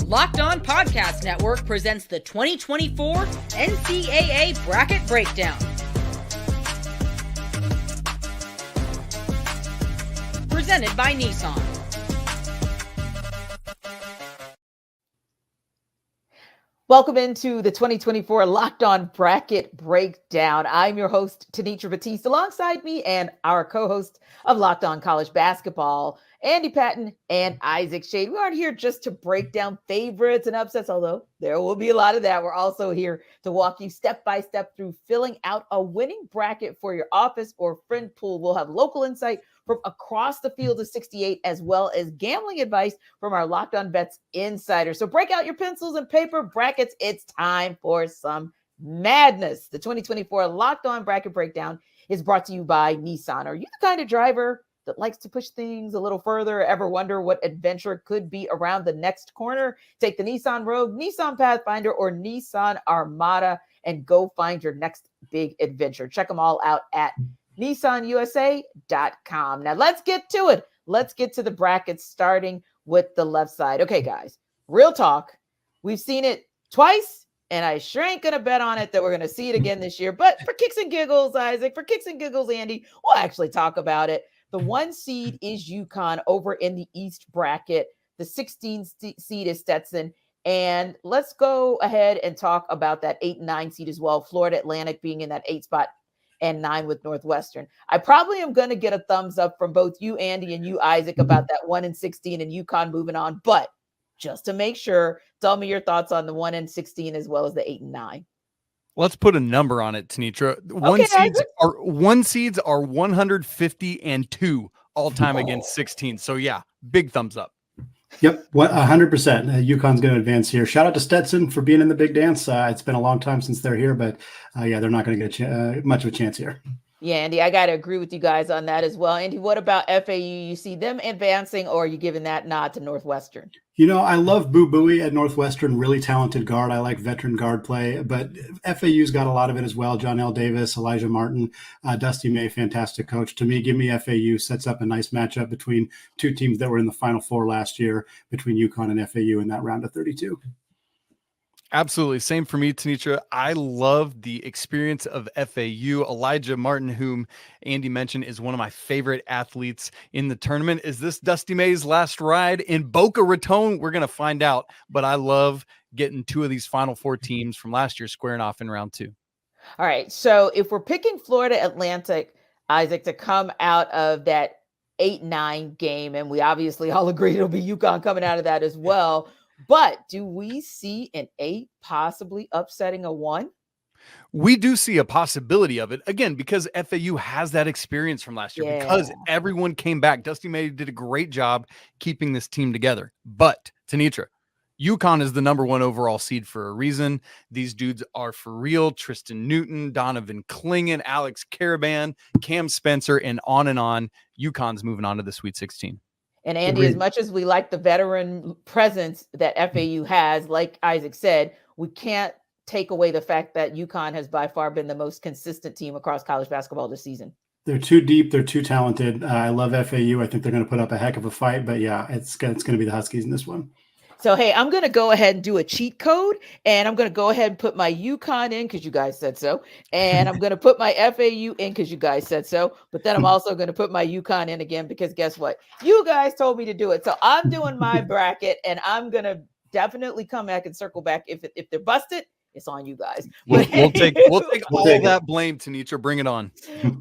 Locked On Podcast Network presents the 2024 NCAA Bracket Breakdown. Presented by Nissan. Welcome into the 2024 Locked On Bracket Breakdown. I'm your host, Tenitra Batiste, alongside me and our co-host of Locked On College Basketball, Andy Patton and Isaac Schade. We aren't here just to break down favorites and upsets, although there will be a lot of that. We're also here to walk you step by step through filling out a winning bracket for your office or friend pool. We'll have local insight from across the field of 68, as well as gambling advice from our Locked On Bets insider. So break out your pencils and paper brackets. It's time for some madness. The 2024 Locked On Bracket Breakdown is brought to you by Nissan. Are you the kind of driver that likes to push things a little further? Ever wonder what adventure could be around the next corner? Take the Nissan Rogue, Nissan Pathfinder, or Nissan Armada and go find your next big adventure. Check them all out at nissanusa.com. Now let's get to it. Let's get to the brackets, starting with the left side. Okay, guys, real talk. We've seen it twice, and I sure ain't going to bet on it that we're going to see it again this year. But for kicks and giggles, Isaac, for kicks and giggles, Andy, we'll actually talk about it. The 1 seed is UConn over in the East bracket. The 16 seed is Stetson. And let's go ahead and talk about that 8 and 9 seed as well. Florida Atlantic being in that 8 spot and 9 with Northwestern. I probably am going to get a thumbs up from both you, Andy, and you, Isaac, about that 1 and 16 and UConn moving on. But just to make sure, tell me your thoughts on the 1 and 16 as well as the 8 and 9. Let's put a number on it, Tenitra. One seeds are 150-2 all time against 16. So yeah, big thumbs up. Yep, 100%. UConn's going to advance here. Shout out to Stetson for being in the big dance. It's been a long time since they're here, but yeah, they're not going to get much of a chance here. Yeah, Andy, I got to agree with you guys on that as well. Andy, what about FAU? You see them advancing, or are you giving that nod to Northwestern? You know, I love Boo Buie at Northwestern, really talented guard. I like veteran guard play, but FAU's got a lot of it as well. John L. Davis, Elijah Martin, Dusty May, fantastic coach. To me, give me FAU. Sets up a nice matchup between two teams that were in the Final Four last year, between UConn and FAU in that round of 32. Absolutely. Same for me, Tenitra. I love the experience of FAU. Elijah Martin, whom Andy mentioned, is one of my favorite athletes in the tournament. Is this Dusty May's last ride in Boca Raton? We're going to find out, but I love getting 2 of these Final Four teams from last year squaring off in round 2. All right. So if we're picking Florida Atlantic, Isaac, to come out of that 8-9 game, and we obviously all agree it'll be UConn coming out of that as well. But do we see an 8 possibly upsetting a 1? We do see a possibility of it, again, because FAU has that experience from last year, because everyone came back. Dusty May did a great job keeping this team together. But, Tenitra, UConn is the number 1 overall seed for a reason. These dudes are for real. Tristan Newton, Donovan Clingan, Alex Caravan, Cam Spencer, and on. UConn's moving on to the Sweet 16. And Andy, as much as we like the veteran presence that FAU has, like Isaac said, we can't take away the fact that UConn has by far been the most consistent team across college basketball this season. They're too deep. They're too talented. I love FAU. I think they're going to put up a heck of a fight. But yeah, it's going to be the Huskies in this one. So, hey, I'm going to go ahead and do a cheat code, and I'm going to go ahead and put my UConn in because you guys said so. And I'm going to put my FAU in because you guys said so. But then I'm also going to put my UConn in again because guess what? You guys told me to do it. So I'm doing my bracket, and I'm going to definitely come back and circle back. If they're busted, it's on you guys. We'll take all that blame, Tenitra. Bring it on.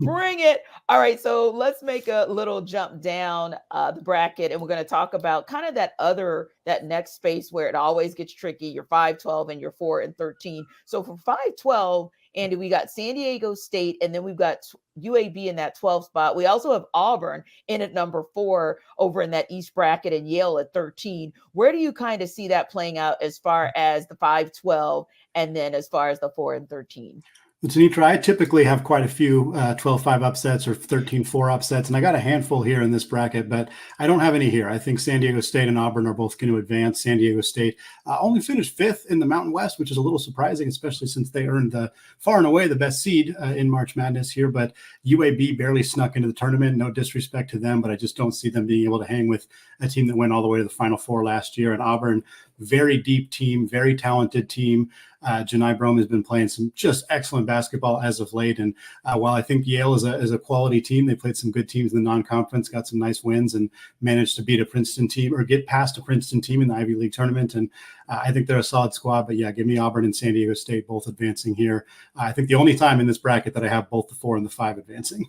Bring it. All right. So let's make a little jump down the bracket, and we're going to talk about kind of that next space where it always gets tricky. Your 5-12 and your 4 and 13. So for 5-12, Andy, we got San Diego State, and then we've got UAB in that 12 spot. We also have Auburn in at number 4 over in that East bracket, and Yale at 13. Where do you kind of see that playing out as far as the 5-12 and then as far as the 4 and 13? Tenitra, I typically have quite a few 12-5 upsets or 13-4 upsets, and I got a handful here in this bracket, but I don't have any here. I think San Diego State and Auburn are both going to advance. San Diego State only finished 5th in the Mountain West, which is a little surprising, especially since they earned far and away the best seed in March Madness here, but UAB barely snuck into the tournament. No disrespect to them, but I just don't see them being able to hang with a team that went all the way to the Final Four last year. And Auburn, very deep team, very talented team. Janai Brome has been playing some just excellent basketball as of late. And while I think Yale is a quality team, they played some good teams in the non-conference, got some nice wins, and managed to beat a Princeton team or get past a Princeton team in the Ivy League tournament. And I think they're a solid squad. But yeah, give me Auburn and San Diego State both advancing here. I think the only time in this bracket that I have both the 4 and the 5 advancing.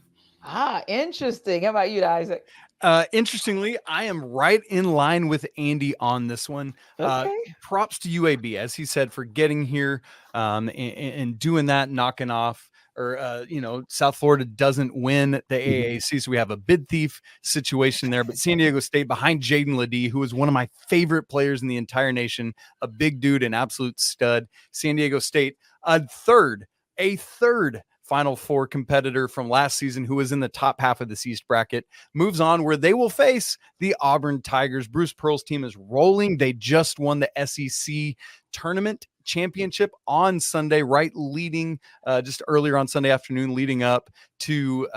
Interesting. How about you, Isaac? Interestingly, I am right in line with Andy on this one. Okay. Props to UAB, as he said, for getting here and doing that, knocking off. Or, South Florida doesn't win the AAC, so we have a bid thief situation there. But San Diego State behind Jaden Ledee, who is one of my favorite players in the entire nation, a big dude, an absolute stud. San Diego State, a third Final Four competitor from last season who was in the top half of this East bracket, moves on where they will face the Auburn Tigers. Bruce Pearl's team is rolling. They just won the SEC tournament championship on Sunday, leading just earlier on Sunday afternoon, leading up to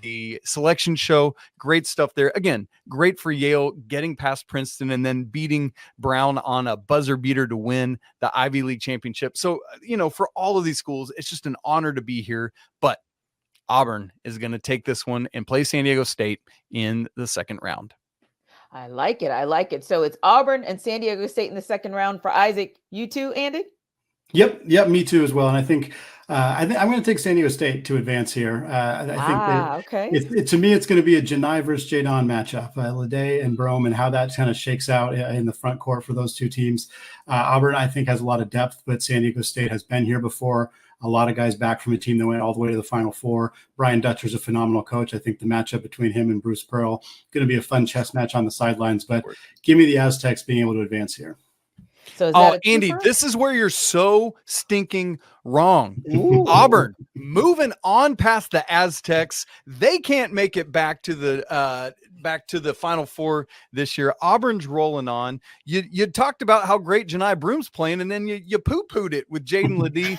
the selection show. Great stuff there. Again, great for Yale getting past Princeton and then beating Brown on a buzzer beater to win the Ivy League championship. So, for all of these schools, it's just an honor to be here. But Auburn is going to take this one and play San Diego State in the second round. I like it. So it's Auburn and San Diego State in the second round for Isaac. You too, Andy? Yep, me too as well. And I think I'm going to take San Diego State to advance here. I think to me, it's going to be a Janai versus Jadon matchup, Ledee and Brome, and how that kind of shakes out in the front court for those two teams. Auburn, I think, has a lot of depth, but San Diego State has been here before. A lot of guys back from a team that went all the way to the Final Four. Brian Dutcher's a phenomenal coach. I think the matchup between him and Bruce Pearl going to be a fun chess match on the sidelines. But give me the Aztecs being able to advance here. So Andy, this is where you're so stinking wrong. Ooh. Auburn moving on past the Aztecs. They can't make it back to the Final Four this year. Auburn's rolling on. You talked about how great Janai Broom's playing, and then you poo-pooed it with Jaden Ledee.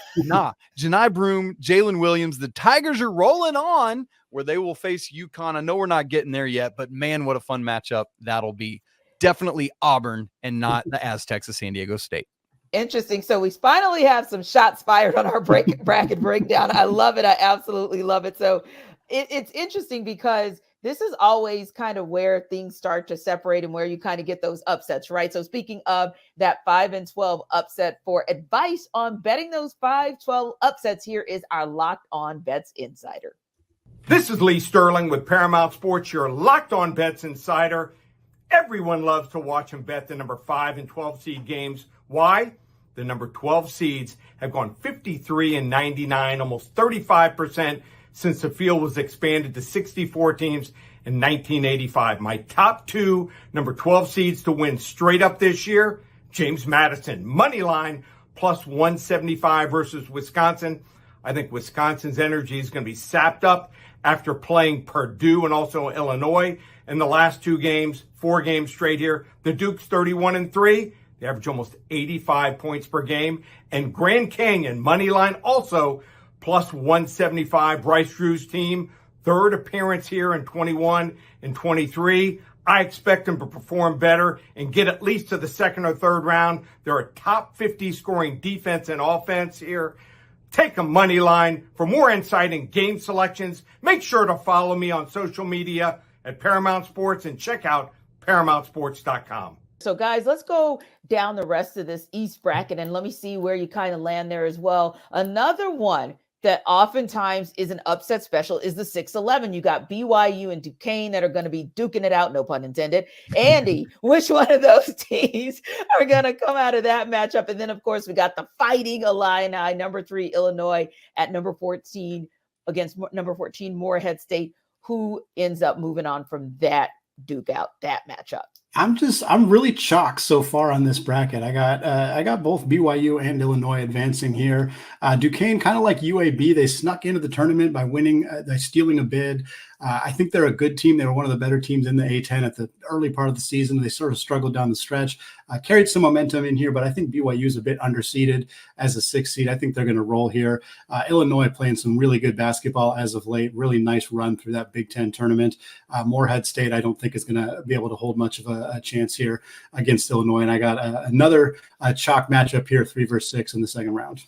Janai Broom, Jalen Williams. The Tigers are rolling on where they will face UConn. I know we're not getting there yet, but man, what a fun matchup that'll be. Definitely Auburn and not the Aztecs of San Diego State. Interesting. So we finally have some shots fired on our bracket breakdown. I love it. I absolutely love it. So it's interesting because this is always kind of where things start to separate and where you kind of get those upsets, right? So speaking of that 5-12 upset, for advice on betting those 5-12 upsets, here is our Locked On Bets Insider. This is Lee Sterling with Paramount Sports, your Locked On Bets Insider. Everyone loves to watch and bet the number 5 and 12 seed games. Why? The number 12 seeds have gone 53-99, almost 35% since the field was expanded to 64 teams in 1985. My top 2 number 12 seeds to win straight up this year, James Madison, money line, plus 175 versus Wisconsin. I think Wisconsin's energy is going to be sapped up after playing Purdue and also Illinois in the last 2 games, 4 games straight here. The Dukes 31-3. They average almost 85 points per game. And Grand Canyon, money line also plus 175. Bryce Drew's team, 3rd appearance here in 21 and 23. I expect them to perform better and get at least to the 2nd or 3rd round. They're a top 50 scoring defense and offense here. Take a money line. For more insight and game selections, make sure to follow me on social media at Paramount Sports and check out ParamountSports.com. So guys, let's go down the rest of this East bracket and let me see where you kind of land there as well. Another one that oftentimes is an upset special is the 6-11. You got BYU and Duquesne that are going to be duking it out, no pun intended. Andy, which one of those teams are going to come out of that matchup? And then, of course, we got the Fighting Illini, number 3 Illinois at number 14 against number 14 Morehead State. Who ends up moving on from that duke out, that matchup? I'm really chalk so far on this bracket. I got both BYU and Illinois advancing here. Duquesne, kind of like UAB, they snuck into the tournament by winning, by stealing a bid. I think they're a good team. They were one of the better teams in the A10 at the early part of the season. They sort of struggled down the stretch, carried some momentum in here, but I think BYU is a bit underseeded as a 6th seed. I think they're going to roll here. Illinois playing some really good basketball as of late. Really nice run through that Big Ten tournament. Morehead State, I don't think is going to be able to hold much of a chance here against Illinois. And I got another chalk matchup here, 3 versus 6 in the second round.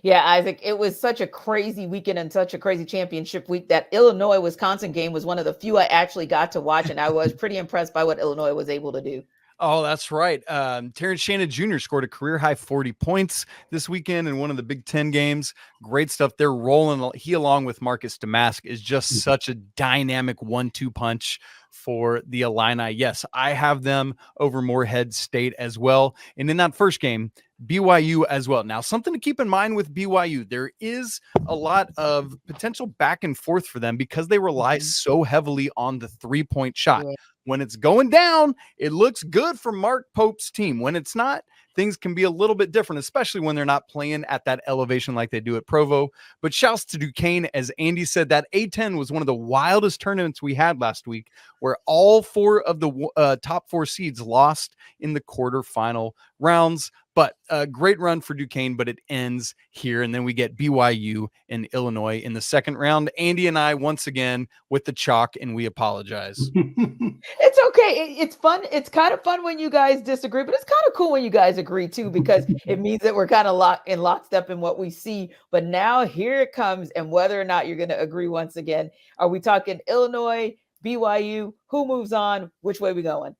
Yeah, Isaac, it was such a crazy weekend and such a crazy championship week. That Illinois-Wisconsin game was one of the few I actually got to watch, and I was pretty impressed by what Illinois was able to do. Oh, that's right. Terrence Shannon Jr. scored a career-high 40 points this weekend in one of the Big Ten games. Great stuff. They're rolling. He, along with Marcus Damask, is just such a dynamic 1-2 punch for the Illini. Yes, I have them over Morehead State as well. And in that first game, BYU as well. Now, something to keep in mind with BYU, there is a lot of potential back and forth for them because they rely so heavily on the 3-point shot. Yeah. When it's going down, it looks good for Mark Pope's team. When it's not, things can be a little bit different, especially when they're not playing at that elevation like they do at Provo. But shouts to Duquesne. As Andy said, that A10 was one of the wildest tournaments we had last week, where all 4 of the top 4 seeds lost in the quarterfinal rounds. But a great run for Duquesne, but it ends here. And then we get BYU and Illinois in the second round. Andy and I, once again, with the chalk, and we apologize. It's okay. It's fun. It's kind of fun when you guys disagree, but it's kind of cool when you guys agree too, because it means that we're kind of lockstep in what we see. But now here it comes, and whether or not you're going to agree once again. Are we talking Illinois, BYU? Who moves on? Which way we going?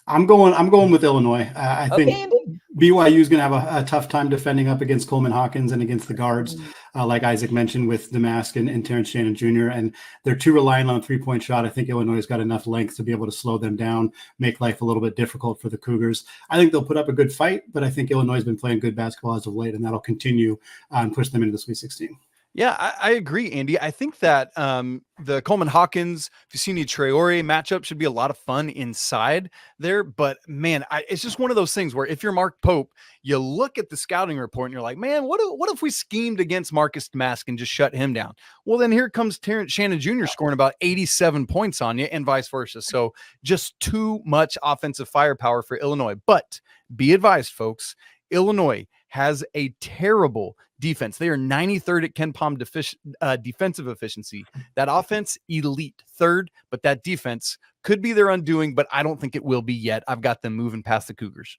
I'm going with Illinois. I think Andy. BYU is going to have a tough time defending up against Coleman Hawkins and against the guards, like Isaac mentioned, with Damask and Terrence Shannon Jr. And they're too reliant on a 3-point shot. I think Illinois has got enough length to be able to slow them down, make life a little bit difficult for the Cougars. I think they'll put up a good fight, but I think Illinois has been playing good basketball as of late, and that'll continue and push them into the Sweet 16. Yeah, I agree, Andy. I think that the Coleman Hawkins, Vicini Traore matchup should be a lot of fun inside there. But man, it's just one of those things where if you're Mark Pope, you look at the scouting report and you're like, man, what if we schemed against Marcus Damask and just shut him down? Well, then here comes Terrence Shannon Jr. scoring about 87 points on you, and vice versa. So just too much offensive firepower for Illinois. But be advised, folks, Illinois has a terrible defense. They are 93rd at KenPom defensive efficiency. That offense, elite 3rd, but that defense could be their undoing, but I don't think it will be yet. I've got them moving past the Cougars.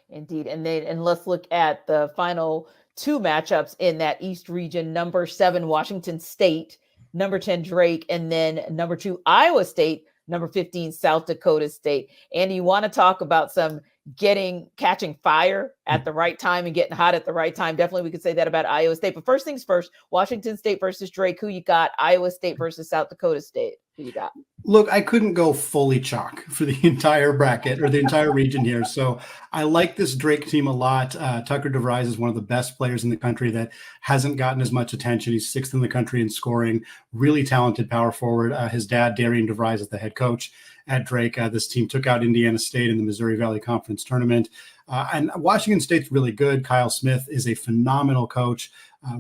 Indeed. And let's look at the final 2 matchups in that East region. Number 7, Washington State, number 10, Drake, and then number 2, Iowa State, number 15, South Dakota State. Andy, you want to talk about some catching fire at the right time and getting hot at the right time? Definitely we could say that about Iowa State. But first things first, Washington State versus Drake. Who you got? Iowa State versus South Dakota State. Who you got? Look, I couldn't go fully chalk for the entire bracket or the entire region here. So I like this Drake team a lot. Tucker DeVries is one of the best players in the country that hasn't gotten as much attention. He's 6th in the country in scoring, really talented power forward. His dad, Darian DeVries, is the head coach at Drake. This team took out Indiana State in the Missouri Valley Conference Tournament. And Washington State's really good. Kyle Smith is a phenomenal coach,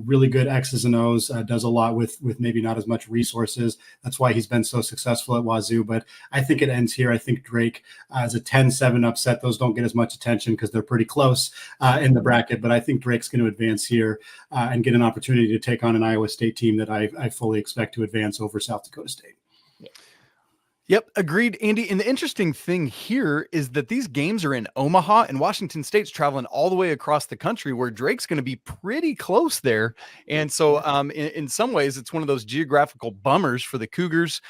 really good X's and O's, does a lot with maybe not as much resources. That's why he's been so successful at Wazoo. But I think it ends here. I think Drake is a 10-7 upset. Those don't get as much attention because they're pretty close in the bracket. But I think Drake's going to advance here and get an opportunity to take on an Iowa State team that I fully expect to advance over South Dakota State. Yep, agreed, Andy. And the interesting thing here is that these games are in Omaha, and Washington State's traveling all the way across the country, where Drake's going to be pretty close there. And so in some ways, it's one of those geographical bummers for the Cougars,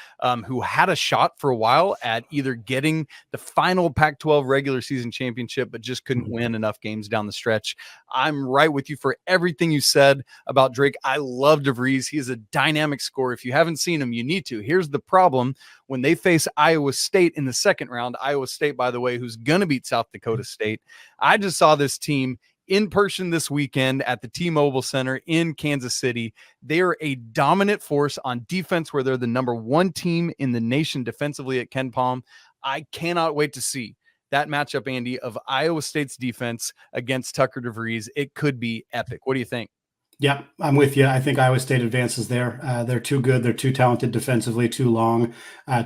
who had a shot for a while at either getting the final Pac-12 regular season championship, but just couldn't win enough games down the stretch. I'm right with you for everything you said about Drake. I love DeVries. He is a dynamic scorer. If you haven't seen him, you need to. Here's the problem. When they face Iowa State in the second round, Iowa State, by the way, who's going to beat South Dakota State. I just saw this team in person this weekend at the T-Mobile Center in Kansas City. They are a dominant force on defense, where they're the number 1 team in the nation defensively at KenPom. I cannot wait to see that matchup, Andy, of Iowa State's defense against Tucker DeVries. It could be epic. What do you think? Yeah, I'm with you. I think Iowa State advances there. They're too good. They're too talented defensively, too long,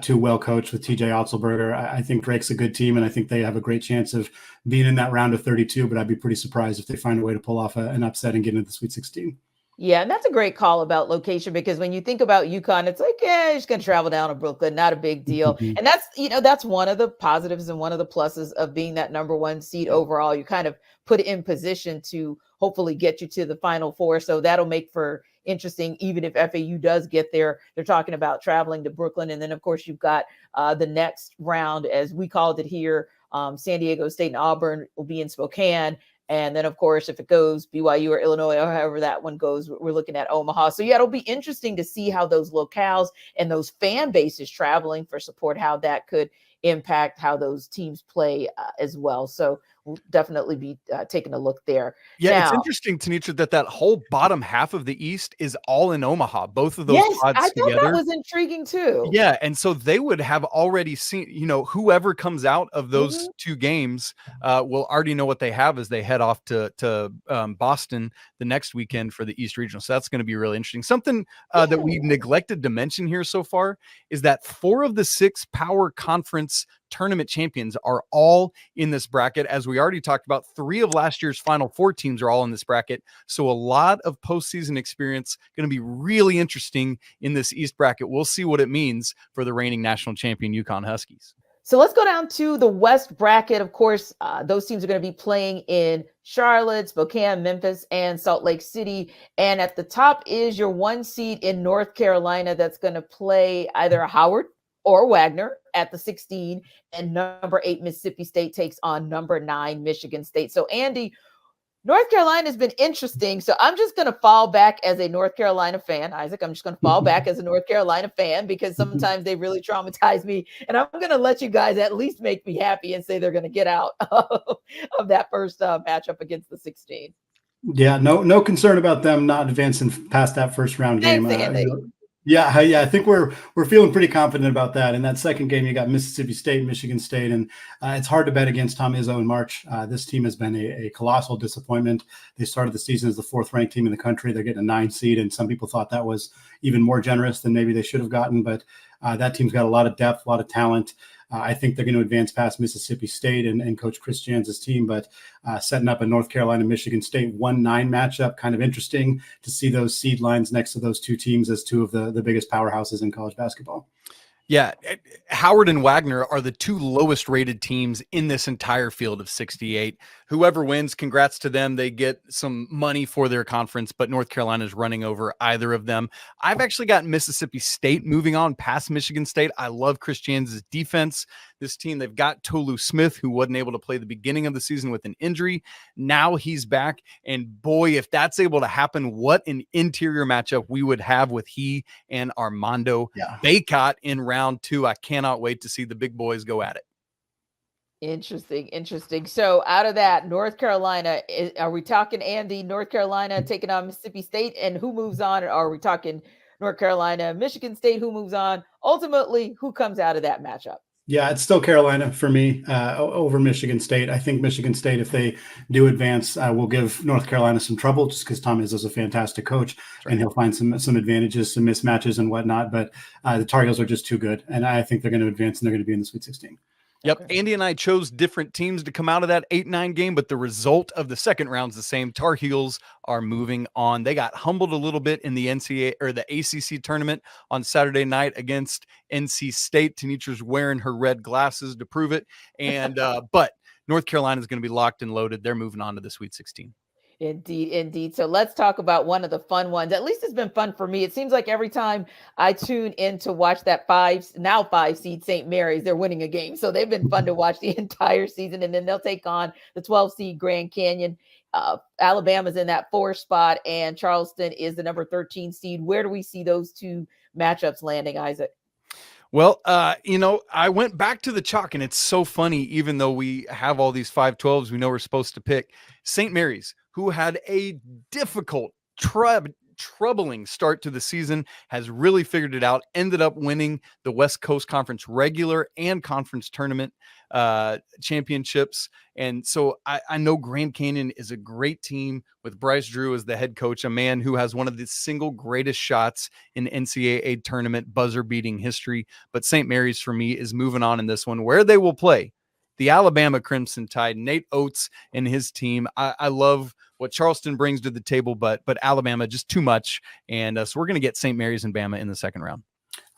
too well coached with TJ Otzelberger. I think Drake's a good team, and I think they have a great chance of being in that round of 32, but I'd be pretty surprised if they find a way to pull off an upset and get into the Sweet 16. Yeah, and that's a great call about location, because when you think about UConn, it's like, yeah, you're just going to travel down to Brooklyn, not a big deal. Mhm. And that's one of the positives and one of the pluses of being that number one seed overall. You kind of put in position to hopefully get you to the Final Four. So that'll make for interesting, even if FAU does get there. They're talking about traveling to Brooklyn. And then, of course, you've got the next round, as we called it here. San Diego State and Auburn will be in Spokane. And then, of course, if it goes BYU or Illinois, or however that one goes, we're looking at Omaha. So, yeah, it'll be interesting to see how those locales and those fan bases traveling for support, how that could impact how those teams play as well. So we'll definitely be taking a look there. Yeah, now, it's interesting, Tenitra, that whole bottom half of the East is all in Omaha. Both of those yes, pods I thought together. that was intriguing too. Yeah, and so they would have already seen, whoever comes out of those two games will already know what they have as they head off to Boston the next weekend for the East Regional. So that's going to be really interesting. Something that we neglected to mention here so far is that 4 of the 6 Power Conference tournament champions are all in this bracket. As we already talked about, 3 of last year's Final Four teams are all in this bracket. So a lot of postseason experience, going to be really interesting in this East bracket. We'll see what it means for the reigning national champion UConn Huskies. So let's go down to the West bracket. Of course, those teams are going to be playing in Charlotte, Spokane, Memphis, and Salt Lake City. And at the top is your 1 seed in North Carolina that's going to play either Howard or Wagner at the 16, and number 8 Mississippi State takes on number 9 Michigan State. So Andy, North Carolina has been interesting. So I'm just going to fall back as a North Carolina fan. Isaac, I'm just going to fall back as a North Carolina fan, because sometimes they really traumatize me. And I'm going to let you guys at least make me happy and say they're going to get out of that first matchup against the 16. Yeah, no concern about them not advancing past that first round game. Yeah, I think we're feeling pretty confident about that. In that second game, you got Mississippi State, Michigan State, and it's hard to bet against Tom Izzo in March. This team has been a colossal disappointment. They started the season as the 4th ranked team in the country. They're getting a 9 seed, and some people thought that was even more generous than maybe they should have gotten. But that team's got a lot of depth, a lot of talent. I think they're going to advance past Mississippi State and Coach Chris Jans' team, but setting up a North Carolina, Michigan State 1-9 matchup, kind of interesting to see those seed lines next to those 2 teams as 2 of the biggest powerhouses in college basketball. Yeah, Howard and Wagner are the 2 lowest rated teams in this entire field of 68. Whoever wins, congrats to them. They get some money for their conference, but North Carolina is running over either of them. I've actually got Mississippi State moving on past Michigan State. I love Chris Jans' defense. This team, they've got Tolu Smith, who wasn't able to play the beginning of the season with an injury. Now he's back. And boy, if that's able to happen, what an interior matchup we would have with he and Armando Baycott in round 2. I cannot wait to see the big boys go at it. Interesting. So out of that, North Carolina, are we talking, Andy, North Carolina taking on Mississippi State, and who moves on? Or are we talking North Carolina, Michigan State, who moves on? Ultimately, who comes out of that matchup? Yeah, it's still Carolina for me over Michigan State. I think Michigan State, if they do advance, will give North Carolina some trouble, just because Tom Izzo's a fantastic coach, and he'll find some advantages, some mismatches and whatnot. But the Tar Heels are just too good, and I think they're going to advance, and they're going to be in the Sweet 16. Yep. Okay. Andy and I chose different teams to come out of that 8-9 game, but the result of the second round's the same. Tar Heels are moving on. They got humbled a little bit in the NCAA or the ACC tournament on Saturday night against NC State. Tenitra's wearing her red glasses to prove it. And but North Carolina is going to be locked and loaded. They're moving on to the Sweet 16. Indeed. So let's talk about one of the fun ones. At least it's been fun for me. It seems like every time I tune in to watch that 5 seed St. Mary's, they're winning a game. So they've been fun to watch the entire season. And then they'll take on the 12 seed Grand Canyon. Alabama's in that 4 spot, and Charleston is the number 13 seed. Where do we see those 2 matchups landing, Isaac? Well, I went back to the chalk, and it's so funny, even though we have all these 5-12s we know we're supposed to pick. St. Mary's, who had a difficult troubling start to the season, has really figured it out, ended up winning the West Coast Conference regular and conference tournament championships. And so I know Grand Canyon is a great team with Bryce Drew as the head coach, a man who has one of the single greatest shots in NCAA tournament buzzer beating history. But St. Mary's for me is moving on in this one, where they will play the Alabama Crimson Tide, Nate Oates and his team. I love what Charleston brings to the table, but Alabama just too much. And so we're going to get St. Mary's and Bama in the second round.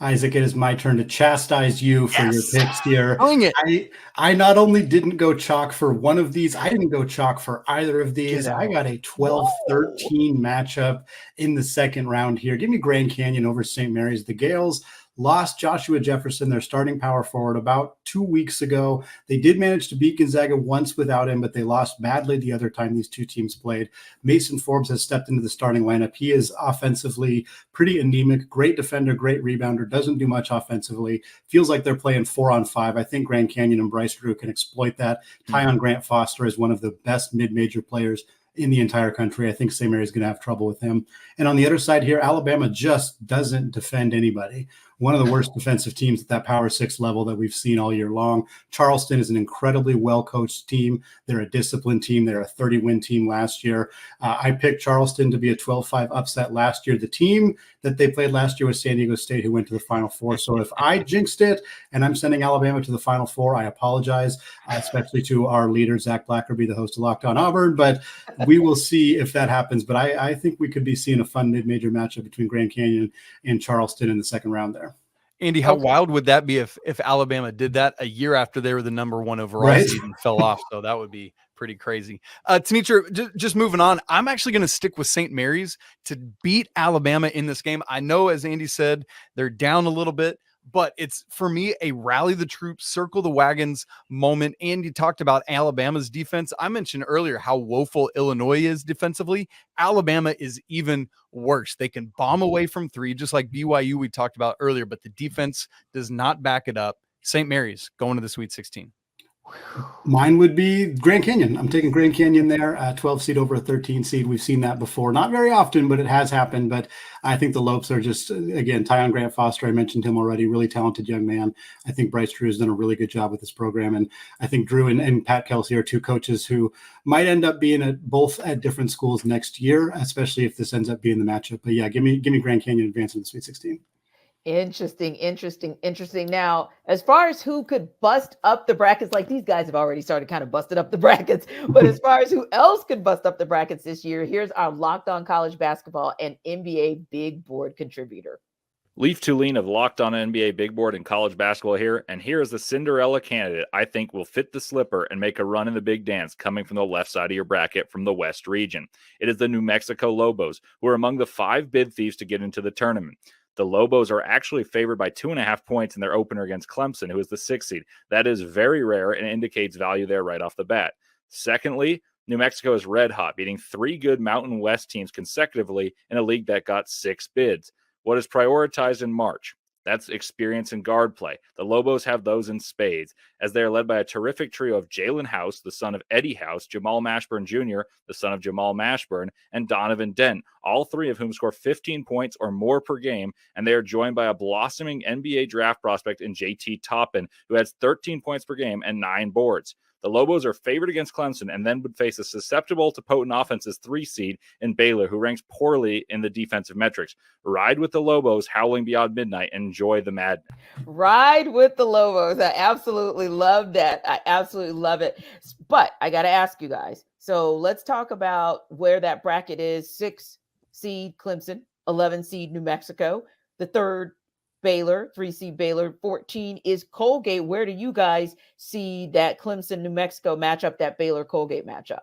Isaac, it is my turn to chastise you for your picks here. Bring it. I not only didn't go chalk for one of these, I didn't go chalk for either of these. I got a 12-13 matchup in the second round here. Give me Grand Canyon over St. Mary's. The Gales lost Joshua Jefferson, their starting power forward, about 2 weeks ago. They did manage to beat Gonzaga once without him, but they lost badly the other time these two teams played. Mason Forbes has stepped into the starting lineup. He is offensively pretty anemic, great defender, great rebounder, doesn't do much offensively. Feels like they're playing 4-on-5. I think Grand Canyon and Bryce Drew can exploit that. Tyon Grant Foster is one of the best mid-major players in the entire country. I think St. Mary's going to have trouble with him. And on the other side here, Alabama just doesn't defend anybody. One of the worst defensive teams at that Power 6 level that we've seen all year long. Charleston is an incredibly well-coached team. They're a disciplined team. They're a 30-win team last year. I picked Charleston to be a 12-5 upset last year. The team that they played last year was San Diego State, who went to the Final Four. So if I jinxed it and I'm sending Alabama to the Final Four, I apologize, especially to our leader, Zach Blackerby, the host of Locked On Auburn. But we will see if that happens. But I think we could be seeing a fun mid-major matchup between Grand Canyon and Charleston in the second round there. Andy, how wild would that be if Alabama did that a year after they were the number one overall seed and fell off? So that would be pretty crazy. Tenitra, just moving on, I'm actually going to stick with St. Mary's to beat Alabama in this game. I know, as Andy said, they're down a little bit, but it's, for me, a rally the troops, circle the wagons moment. Andy talked about Alabama's defense. I mentioned earlier how woeful Illinois is defensively. Alabama is even worse. They can bomb away from three, just like BYU we talked about earlier, but the defense does not back it up. St. Mary's going to the Sweet 16. Mine would be Grand Canyon. I'm taking Grand Canyon there, 12 seed over a 13 seed. We've seen that before. Not very often, but it has happened. But I think the Lopes are just, again, Tyon Grant Foster, I mentioned him already, really talented young man. I think Bryce Drew has done a really good job with this program. And I think Drew and Pat Kelsey are two coaches who might end up being both at different schools next year, especially if this ends up being the matchup. But yeah, give me Grand Canyon advancing the Sweet 16. Interesting. Now, as far as who could bust up the brackets, like these guys have already started kind of busted up the brackets, but as far as who else could bust up the brackets this year, here's our Locked On College Basketball and NBA Big Board contributor. Leaf Tulane of Locked On NBA Big Board and College Basketball here, and here is the Cinderella candidate I think will fit the slipper and make a run in the big dance coming from the left side of your bracket from the West region. It is the New Mexico Lobos, who are among the 5 bid thieves to get into the tournament. The Lobos are actually favored by 2.5 points in their opener against Clemson, who is the 6th seed. That is very rare and indicates value there right off the bat. Secondly, New Mexico is red hot, beating 3 good Mountain West teams consecutively in a league that got 6 bids. What is prioritized in March? That's experience and guard play. The Lobos have those in spades, as they are led by a terrific trio of Jalen House, the son of Eddie House, Jamal Mashburn Jr., the son of Jamal Mashburn, and Donovan Dent, all 3 of whom score 15 points or more per game, and they are joined by a blossoming NBA draft prospect in JT Toppin, who has 13 points per game and 9 boards. The Lobos are favored against Clemson and then would face a susceptible to potent offense's 3 seed in Baylor, who ranks poorly in the defensive metrics. Ride with the Lobos, howling beyond midnight, and enjoy the madness. Ride with the Lobos. I absolutely love that. I absolutely love it. But I got to ask you guys. So let's talk about where that bracket is. 6 seed Clemson, 11 seed New Mexico, the 3rd Baylor, 3 seed Baylor, 14 is Colgate. Where do you guys see that Clemson New Mexico matchup, that Baylor Colgate matchup?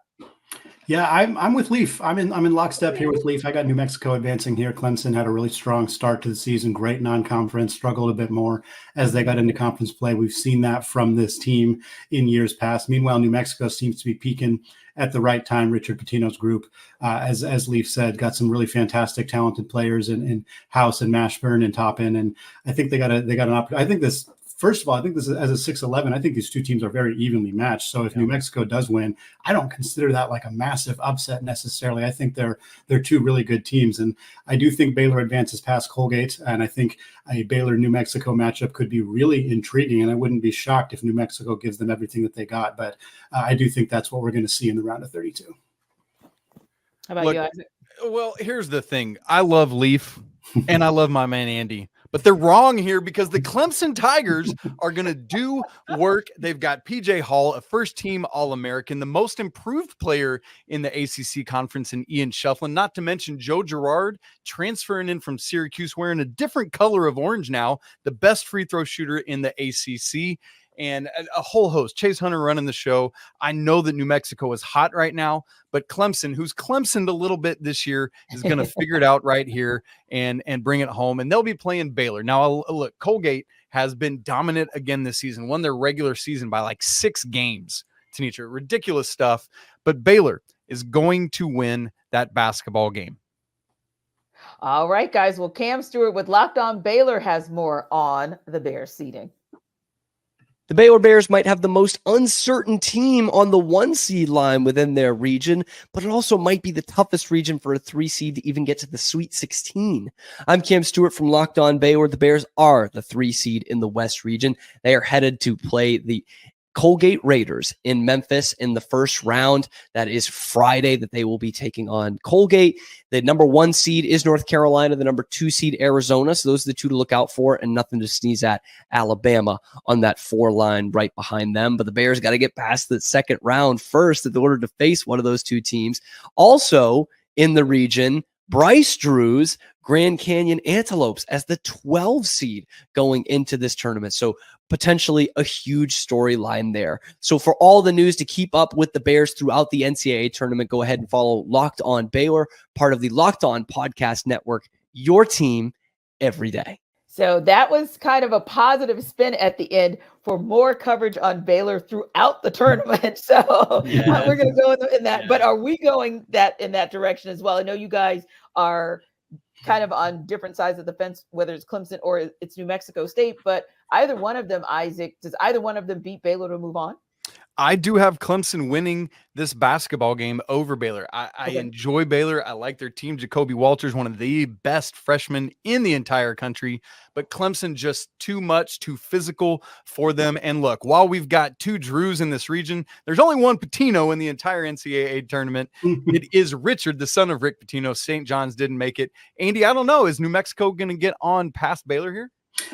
Yeah, I'm with Leaf. I'm in lockstep here with Leaf. I got New Mexico advancing here. Clemson had a really strong start to the season, great non-conference, struggled a bit more as they got into conference play. We've seen that from this team in years past. Meanwhile, New Mexico seems to be peaking at the right time. Richard Pitino's group, as Leaf said, got some really fantastic, talented players in House and Mashburn and Toppin, and I think they got an opportunity. I think this first of all, I think this is as a 6-11. I think these two teams are very evenly matched. So if New Mexico does win, I don't consider that like a massive upset necessarily. I think they're two really good teams, and I do think Baylor advances past Colgate, and I think a Baylor-New Mexico matchup could be really intriguing, and I wouldn't be shocked if New Mexico gives them everything that they got. But I do think that's what we're going to see in the round of 32. How about you, Isaac? Well, here's the thing. I love Leaf and I love my man Andy, but they're wrong here because the Clemson Tigers are going to do work. They've got PJ Hall, a first-team All-American, the most improved player in the ACC conference, in Ian Shufflin, not to mention Joe Girard transferring in from Syracuse, wearing a different color of orange now, the best free throw shooter in the ACC. And a whole host. Chase Hunter running the show. I know that New Mexico is hot right now, but Clemson, who's Clemsoned a little bit this year, is going to figure it out right here and bring it home. And they'll be playing Baylor. Now, look, Colgate has been dominant again this season, won their regular season by like 6 games. Tenitra, ridiculous stuff. But Baylor is going to win that basketball game. All right, guys. Well, Cam Stewart with Locked On Baylor has more on the Bears seeding. The Baylor Bears might have the most uncertain team on the 1 seed line within their region, but it also might be the toughest region for a 3 seed to even get to the Sweet 16. I'm Cam Stewart from Locked On Baylor. The Bears are the 3 seed in the West region. They are headed to play the Colgate Raiders in Memphis in the first round. That is Friday that they will be taking on Colgate. The number 1 seed is North Carolina, the number 2 seed Arizona. So those are the two to look out for, and nothing to sneeze at. Alabama on that 4 line right behind them. But the Bears got to get past the second round first in order to face one of those two teams. Also in the region, Bryce Drew's Grand Canyon Antelopes as the 12 seed going into this tournament. So potentially a huge storyline there. So for all the news to keep up with the Bears throughout the NCAA tournament, go ahead and follow Locked On Baylor, part of the Locked On Podcast Network, your team every day. So that was kind of a positive spin at the end for more coverage on Baylor throughout the tournament. So we're going to go in that. But are we going in that direction as well? I know you guys are kind of on different sides of the fence, whether it's Clemson or it's New Mexico State, but either one of them, Isaac, does either one of them beat Baylor to move on? I do have Clemson winning this basketball game over Baylor. I enjoy Baylor. I like their team. Jacoby Walters, one of the best freshmen in the entire country, but Clemson just too much, too physical for them. And look, while we've got 2 Drews in this region, there's only 1 Pitino in the entire NCAA tournament. It is Richard, the son of Rick Pitino. St. John's didn't make it. Andy, I don't know. Is New Mexico going to get on past Baylor here?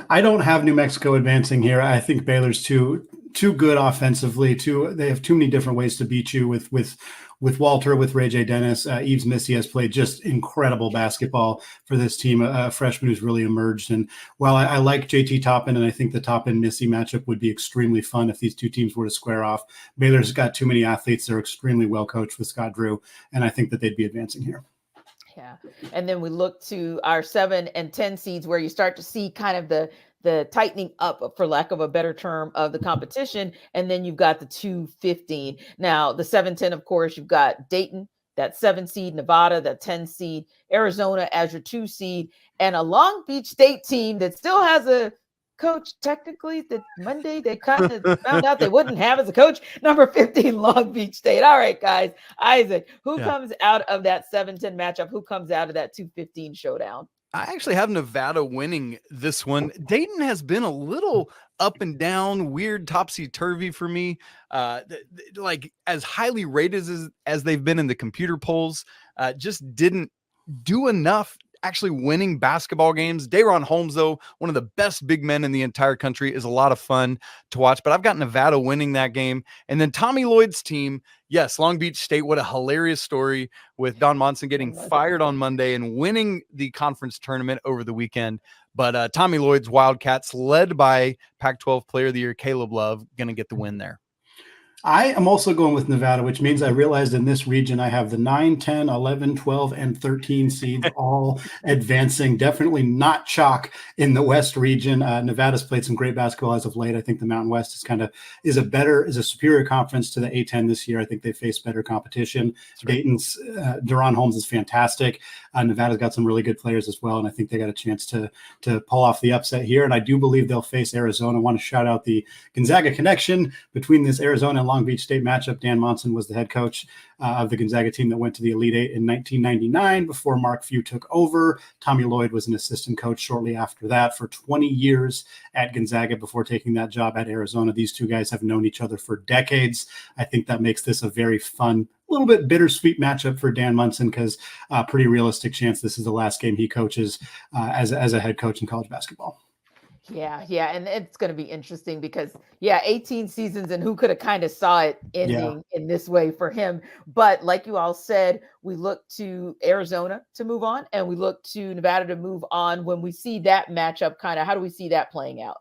I don't have New Mexico advancing here. I think Baylor's too good offensively. They have too many different ways to beat you with Walter, with Ray J. Dennis. Yves Missy has played just incredible basketball for this team, a freshman who's really emerged. And while I like JT Toppin, and I think the Toppin-Missy matchup would be extremely fun if these two teams were to square off, Baylor's got too many athletes. They're extremely well coached with Scott Drew, and I think that they'd be advancing here. Yeah. And then we look to our 7 and 10 seeds where you start to see kind of the tightening up, for lack of a better term, of the competition. And then you've got the 2-15. Now, the 7-10, of course, you've got Dayton, that 7 seed, Nevada, that 10 seed, Arizona as your 2 seed, and a Long Beach State team that still has a coach. Technically, that Monday they kind of found out they wouldn't have as a coach, number 15 Long Beach State. All right, guys. Isaac, who comes out of that 7-10 matchup? Who comes out of that 2-15 showdown? I actually have Nevada winning this one. Dayton has been a little up and down, weird, topsy-turvy for me. Like as highly rated as they've been in the computer polls, just didn't do enough actually winning basketball games. Dayron Holmes, though, one of the best big men in the entire country, is a lot of fun to watch. But I've got Nevada winning that game. And then Tommy Lloyd's team, yes, Long Beach State, what a hilarious story with Don Monson getting fired on Monday and winning the conference tournament over the weekend. But Tommy Lloyd's Wildcats, led by Pac-12 Player of the Year Caleb Love, going to get the win there. I am also going with Nevada, which means I realized in this region I have the 9, 10, 11, 12, and 13 seeds all advancing. Definitely not chalk in the West region. Nevada's played some great basketball as of late. I think the Mountain West is a superior conference to the A10 this year. I think they face better competition. Right. Dayton's Deron Holmes is fantastic. Nevada's got some really good players as well, and I think they got a chance to pull off the upset here. And I do believe they'll face Arizona. I want to shout out the Gonzaga connection between this Arizona and Long Beach State matchup. Dan Monson was the head coach of the Gonzaga team that went to the Elite Eight in 1999 before Mark Few took over. Tommy Lloyd was an assistant coach shortly after that for 20 years at Gonzaga before taking that job at Arizona. These two guys have known each other for decades. I think that makes this a very fun, a little bit bittersweet matchup for Dan Monson because pretty realistic chance this is the last game he coaches as a head coach in college basketball. Yeah. And it's going to be interesting because, 18 seasons and who could have kind of saw it ending in this way for him. But like you all said, we look to Arizona to move on and we look to Nevada to move on. When we see that matchup, how do we see that playing out?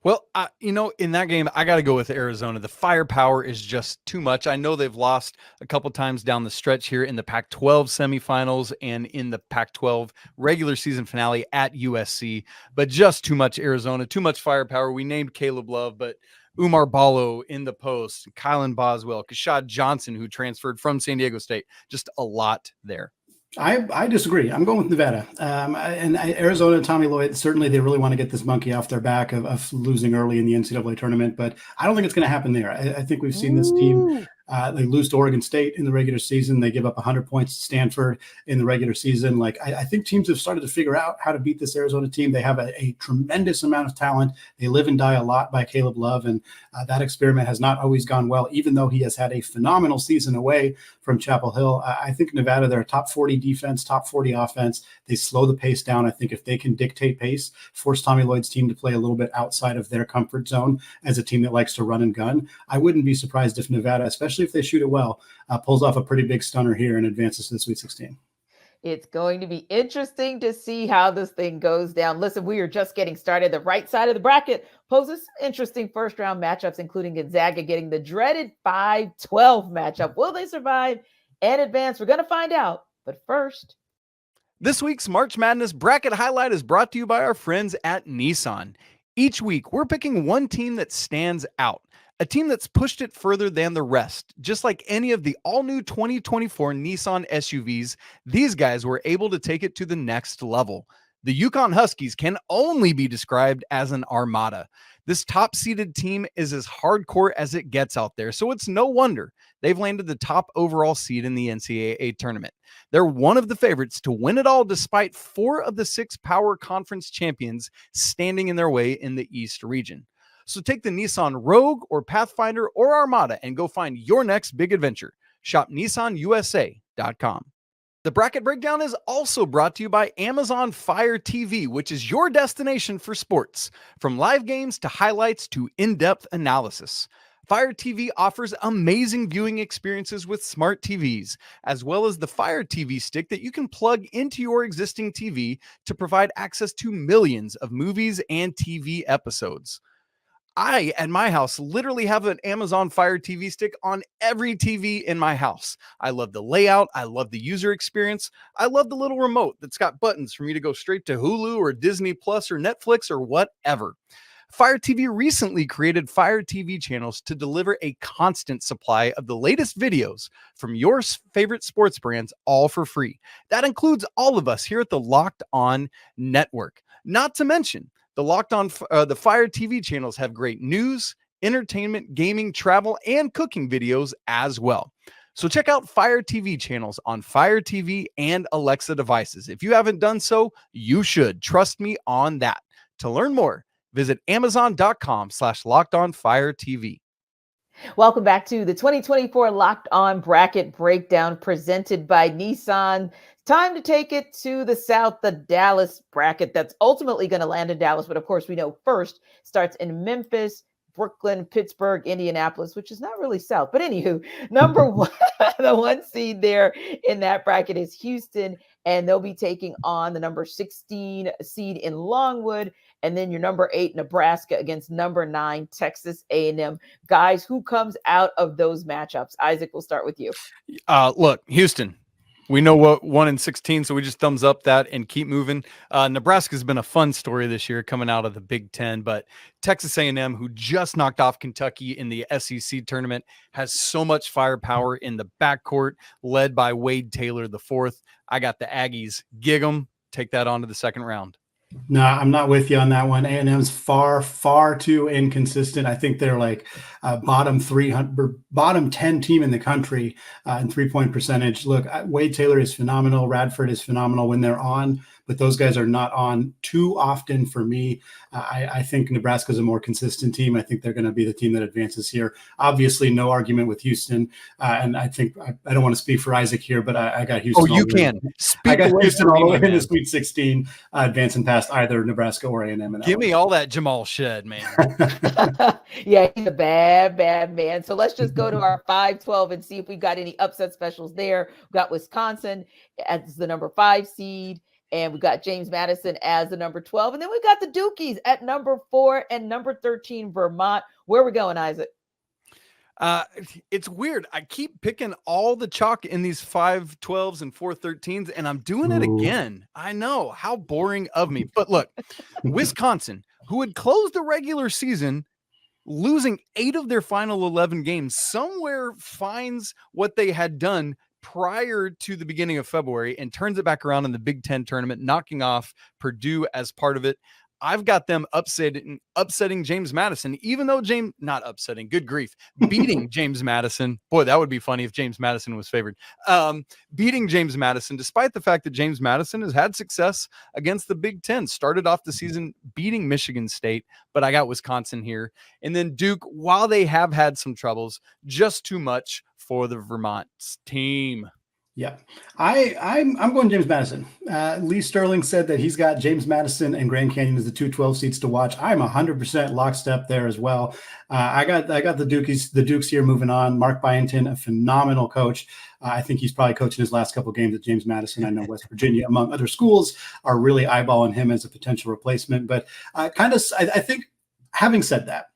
Well, in that game, I got to go with Arizona. The firepower is just too much. I know they've lost a couple times down the stretch here in the Pac-12 semifinals and in the Pac-12 regular season finale at USC, but just too much Arizona, too much firepower. We named Caleb Love, but Umar Ballo in the post, Kylan Boswell, Kashad Johnson, who transferred from San Diego State, just a lot there. I disagree. I'm going with Nevada. And Arizona and Tommy Lloyd, certainly they really want to get this monkey off their back of losing early in the NCAA tournament, but I don't think it's going to happen there. I think we've seen this team. They lose to Oregon State in the regular season. They give up 100 points to Stanford in the regular season. I think teams have started to figure out how to beat this Arizona team. They have a tremendous amount of talent. They live and die a lot by Caleb Love, and that experiment has not always gone well, even though he has had a phenomenal season away from Chapel Hill. I think Nevada, they're a top 40 defense, top 40 offense. They slow the pace down. I think if they can dictate pace, force Tommy Lloyd's team to play a little bit outside of their comfort zone as a team that likes to run and gun, I wouldn't be surprised if Nevada, especially if they shoot it well, pulls off a pretty big stunner here and advances to the Sweet 16. It's going to be interesting to see how this thing goes down. Listen, we are just getting started. The right side of the bracket poses interesting first-round matchups, including Gonzaga getting the dreaded 5-12 matchup. Will they survive and advance? We're going to find out. But first, this week's March Madness bracket highlight is brought to you by our friends at Nissan. Each week, we're picking one team that stands out. A team that's pushed it further than the rest. Just like any of the all-new 2024 Nissan SUVs, these guys were able to take it to the next level. The UConn Huskies can only be described as an armada. This top-seeded team is as hardcore as it gets out there, so it's no wonder they've landed the top overall seed in the NCAA tournament. They're one of the favorites to win it all despite 4 of the 6 power conference champions standing in their way in the East region. So take the Nissan Rogue or Pathfinder or Armada and go find your next big adventure. Shop NissanUSA.com. The bracket breakdown is also brought to you by Amazon Fire TV, which is your destination for sports. From live games to highlights to in-depth analysis. Fire TV offers amazing viewing experiences with smart TVs, as well as the Fire TV stick that you can plug into your existing TV to provide access to millions of movies and TV episodes. I, at my house, literally have an Amazon Fire TV stick on every TV in my house. I love the layout. I love the user experience. I love the little remote that's got buttons for me to go straight to Hulu or Disney Plus or Netflix or whatever. Fire TV recently created Fire TV channels to deliver a constant supply of the latest videos from your favorite sports brands, all for free. That includes all of us here at the Locked On Network. Not to mention, the Fire TV channels have great news, entertainment, gaming, travel, and cooking videos as well. So check out Fire TV channels on Fire TV and Alexa devices. If you haven't done so, you should. Trust me on that. To learn more, visit Amazon.com/LockedOnFireTV. Welcome back to the 2024 Locked On Bracket Breakdown presented by Nissan. Time to take it to the South, the Dallas bracket that's ultimately going to land in Dallas. But of course, we know first starts in Memphis Brooklyn, Pittsburgh, Indianapolis, which is not really South. But anywho, number one, the 1 seed there in that bracket is Houston, and they'll be taking on the number 16 seed in Longwood. And then your number 8, Nebraska, against number 9, Texas A&M. Guys, who comes out of those matchups? Isaac, we'll start with you. Look, Houston. We know what 1-16, so we just thumbs up that and keep moving. Nebraska's been a fun story this year coming out of the Big Ten, but Texas A&M, who just knocked off Kentucky in the SEC tournament, has so much firepower in the backcourt, led by Wade Taylor IV. I got the Aggies. Gig 'em. Take that on to the second round. No, I'm not with you on that one. A&M's far too inconsistent. I think they're like bottom 10 team in the country in 3-point percentage. Look, Wade Taylor is phenomenal. Radford is phenomenal when they're on, but those guys are not on too often for me. I think Nebraska is a more consistent team. I think they're going to be the team that advances here. Obviously, no argument with Houston. And I think I don't want to speak for Isaac here, but I got Houston. Oh, you can. I got Houston all the way in the Sweet 16, advancing past either Nebraska or A&M. Give me all that Jamal Shed, man. Yeah, he's a bad man. So let's just go to our 5-12 and see if we got any upset specials there. We got Wisconsin as the number 5 seed. And we got James Madison as the number 12. And then we got the Dukies at number 4 and number 13, Vermont. Where are we going, Isaac? It's weird. I keep picking all the chalk in these 5-12s and 4-13s, and I'm doing it again. I know. How boring of me. But look, Wisconsin, who had closed the regular season losing 8 of their final 11 games, somewhere finds what they had done prior to the beginning of February and turns it back around in the Big Ten tournament, knocking off Purdue as part of it. I've got them upsetting James Madison, even though not upsetting, good grief, beating James Madison. Boy, that would be funny if James Madison was favored. Beating James Madison, despite the fact that James Madison has had success against the Big Ten, started off the season beating Michigan State, but I got Wisconsin here. And then Duke, while they have had some troubles, just too much for the Vermont team. Yeah, I'm going James Madison. Lee Sterling said that he's got James Madison and Grand Canyon as the 2-12 seats to watch. I'm 100% lockstep there as well. I got the Dukes here moving on. Mark Byington, a phenomenal coach. I think he's probably coaching his last couple games at James Madison. I know West Virginia, among other schools, are really eyeballing him as a potential replacement. But I think, having said that,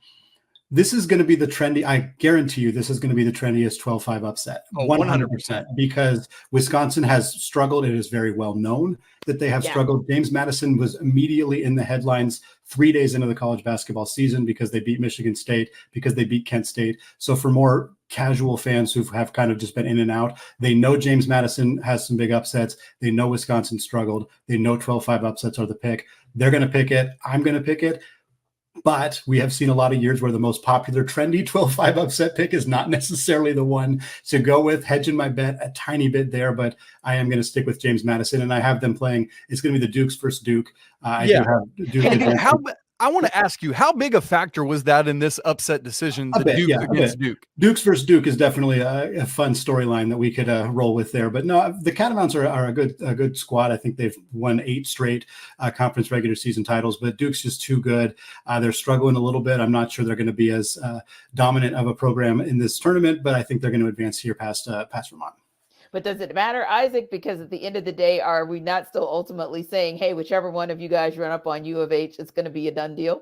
this is going to be the trendy. I guarantee you, this is going to be the trendiest 12-5 upset. 100%, because Wisconsin has struggled. It is very well known that they have struggled. James Madison was immediately in the headlines 3 days into the college basketball season because they beat Michigan State, because they beat Kent State. So for more casual fans who have kind of just been in and out, they know James Madison has some big upsets. They know Wisconsin struggled. They know 12-5 upsets are the pick. They're going to pick it. I'm going to pick it. But we have seen a lot of years where the most popular, trendy 12-5 upset pick is not necessarily the one to go with. Hedging my bet a tiny bit there, but I am going to stick with James Madison, and I have them playing. It's going to be the Dukes versus Duke. I do have Duke. I want to ask you, how big a factor was that in this upset decision? Duke against Duke. Dukes versus Duke is definitely a fun storyline that we could roll with there. But no, the Catamounts are a good squad. I think they've won 8 straight conference regular season titles, but Duke's just too good. They're struggling a little bit. I'm not sure they're going to be as dominant of a program in this tournament, but I think they're going to advance here past Vermont. But does it matter, Isaac? Because at the end of the day, are we not still ultimately saying, hey, whichever one of you guys run up on U of H, it's going to be a done deal?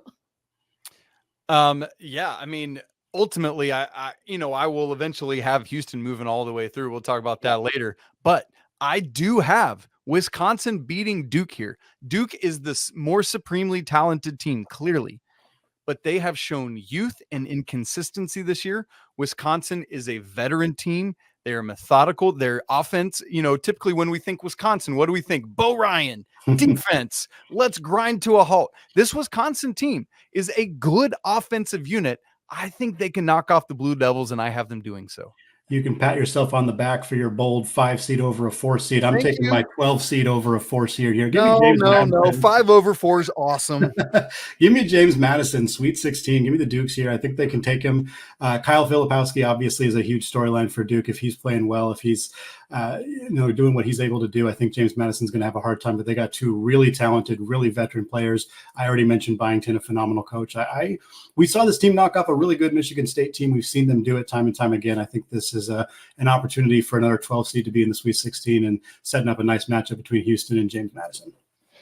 Yeah, I mean, ultimately, I will eventually have Houston moving all the way through. We'll talk about that later. But I do have Wisconsin beating Duke here. Duke is the more supremely talented team, clearly. But they have shown youth and inconsistency this year. Wisconsin is a veteran team. They're methodical. Their offense, typically when we think Wisconsin, what do we think? Bo Ryan, defense. Let's grind to a halt. This Wisconsin team is a good offensive unit. I think they can knock off the Blue Devils, and I have them doing so. You can pat yourself on the back for your bold 5 seed over a 4 seed. I'm taking my 12 seed over a 4 seed here. No. 5 over 4 is awesome. Give me James Madison, Sweet 16. Give me the Dukes here. I think they can take him. Kyle Filipowski obviously is a huge storyline for Duke if he's playing well, if he's doing what he's able to do. I think James Madison's going to have a hard time, but they got two really talented, really veteran players. I already mentioned Byington, a phenomenal coach. We saw this team knock off a really good Michigan State team. We've seen them do it time and time again. I think this is an opportunity for another 12 seed to be in the Sweet 16 and setting up a nice matchup between Houston and James Madison.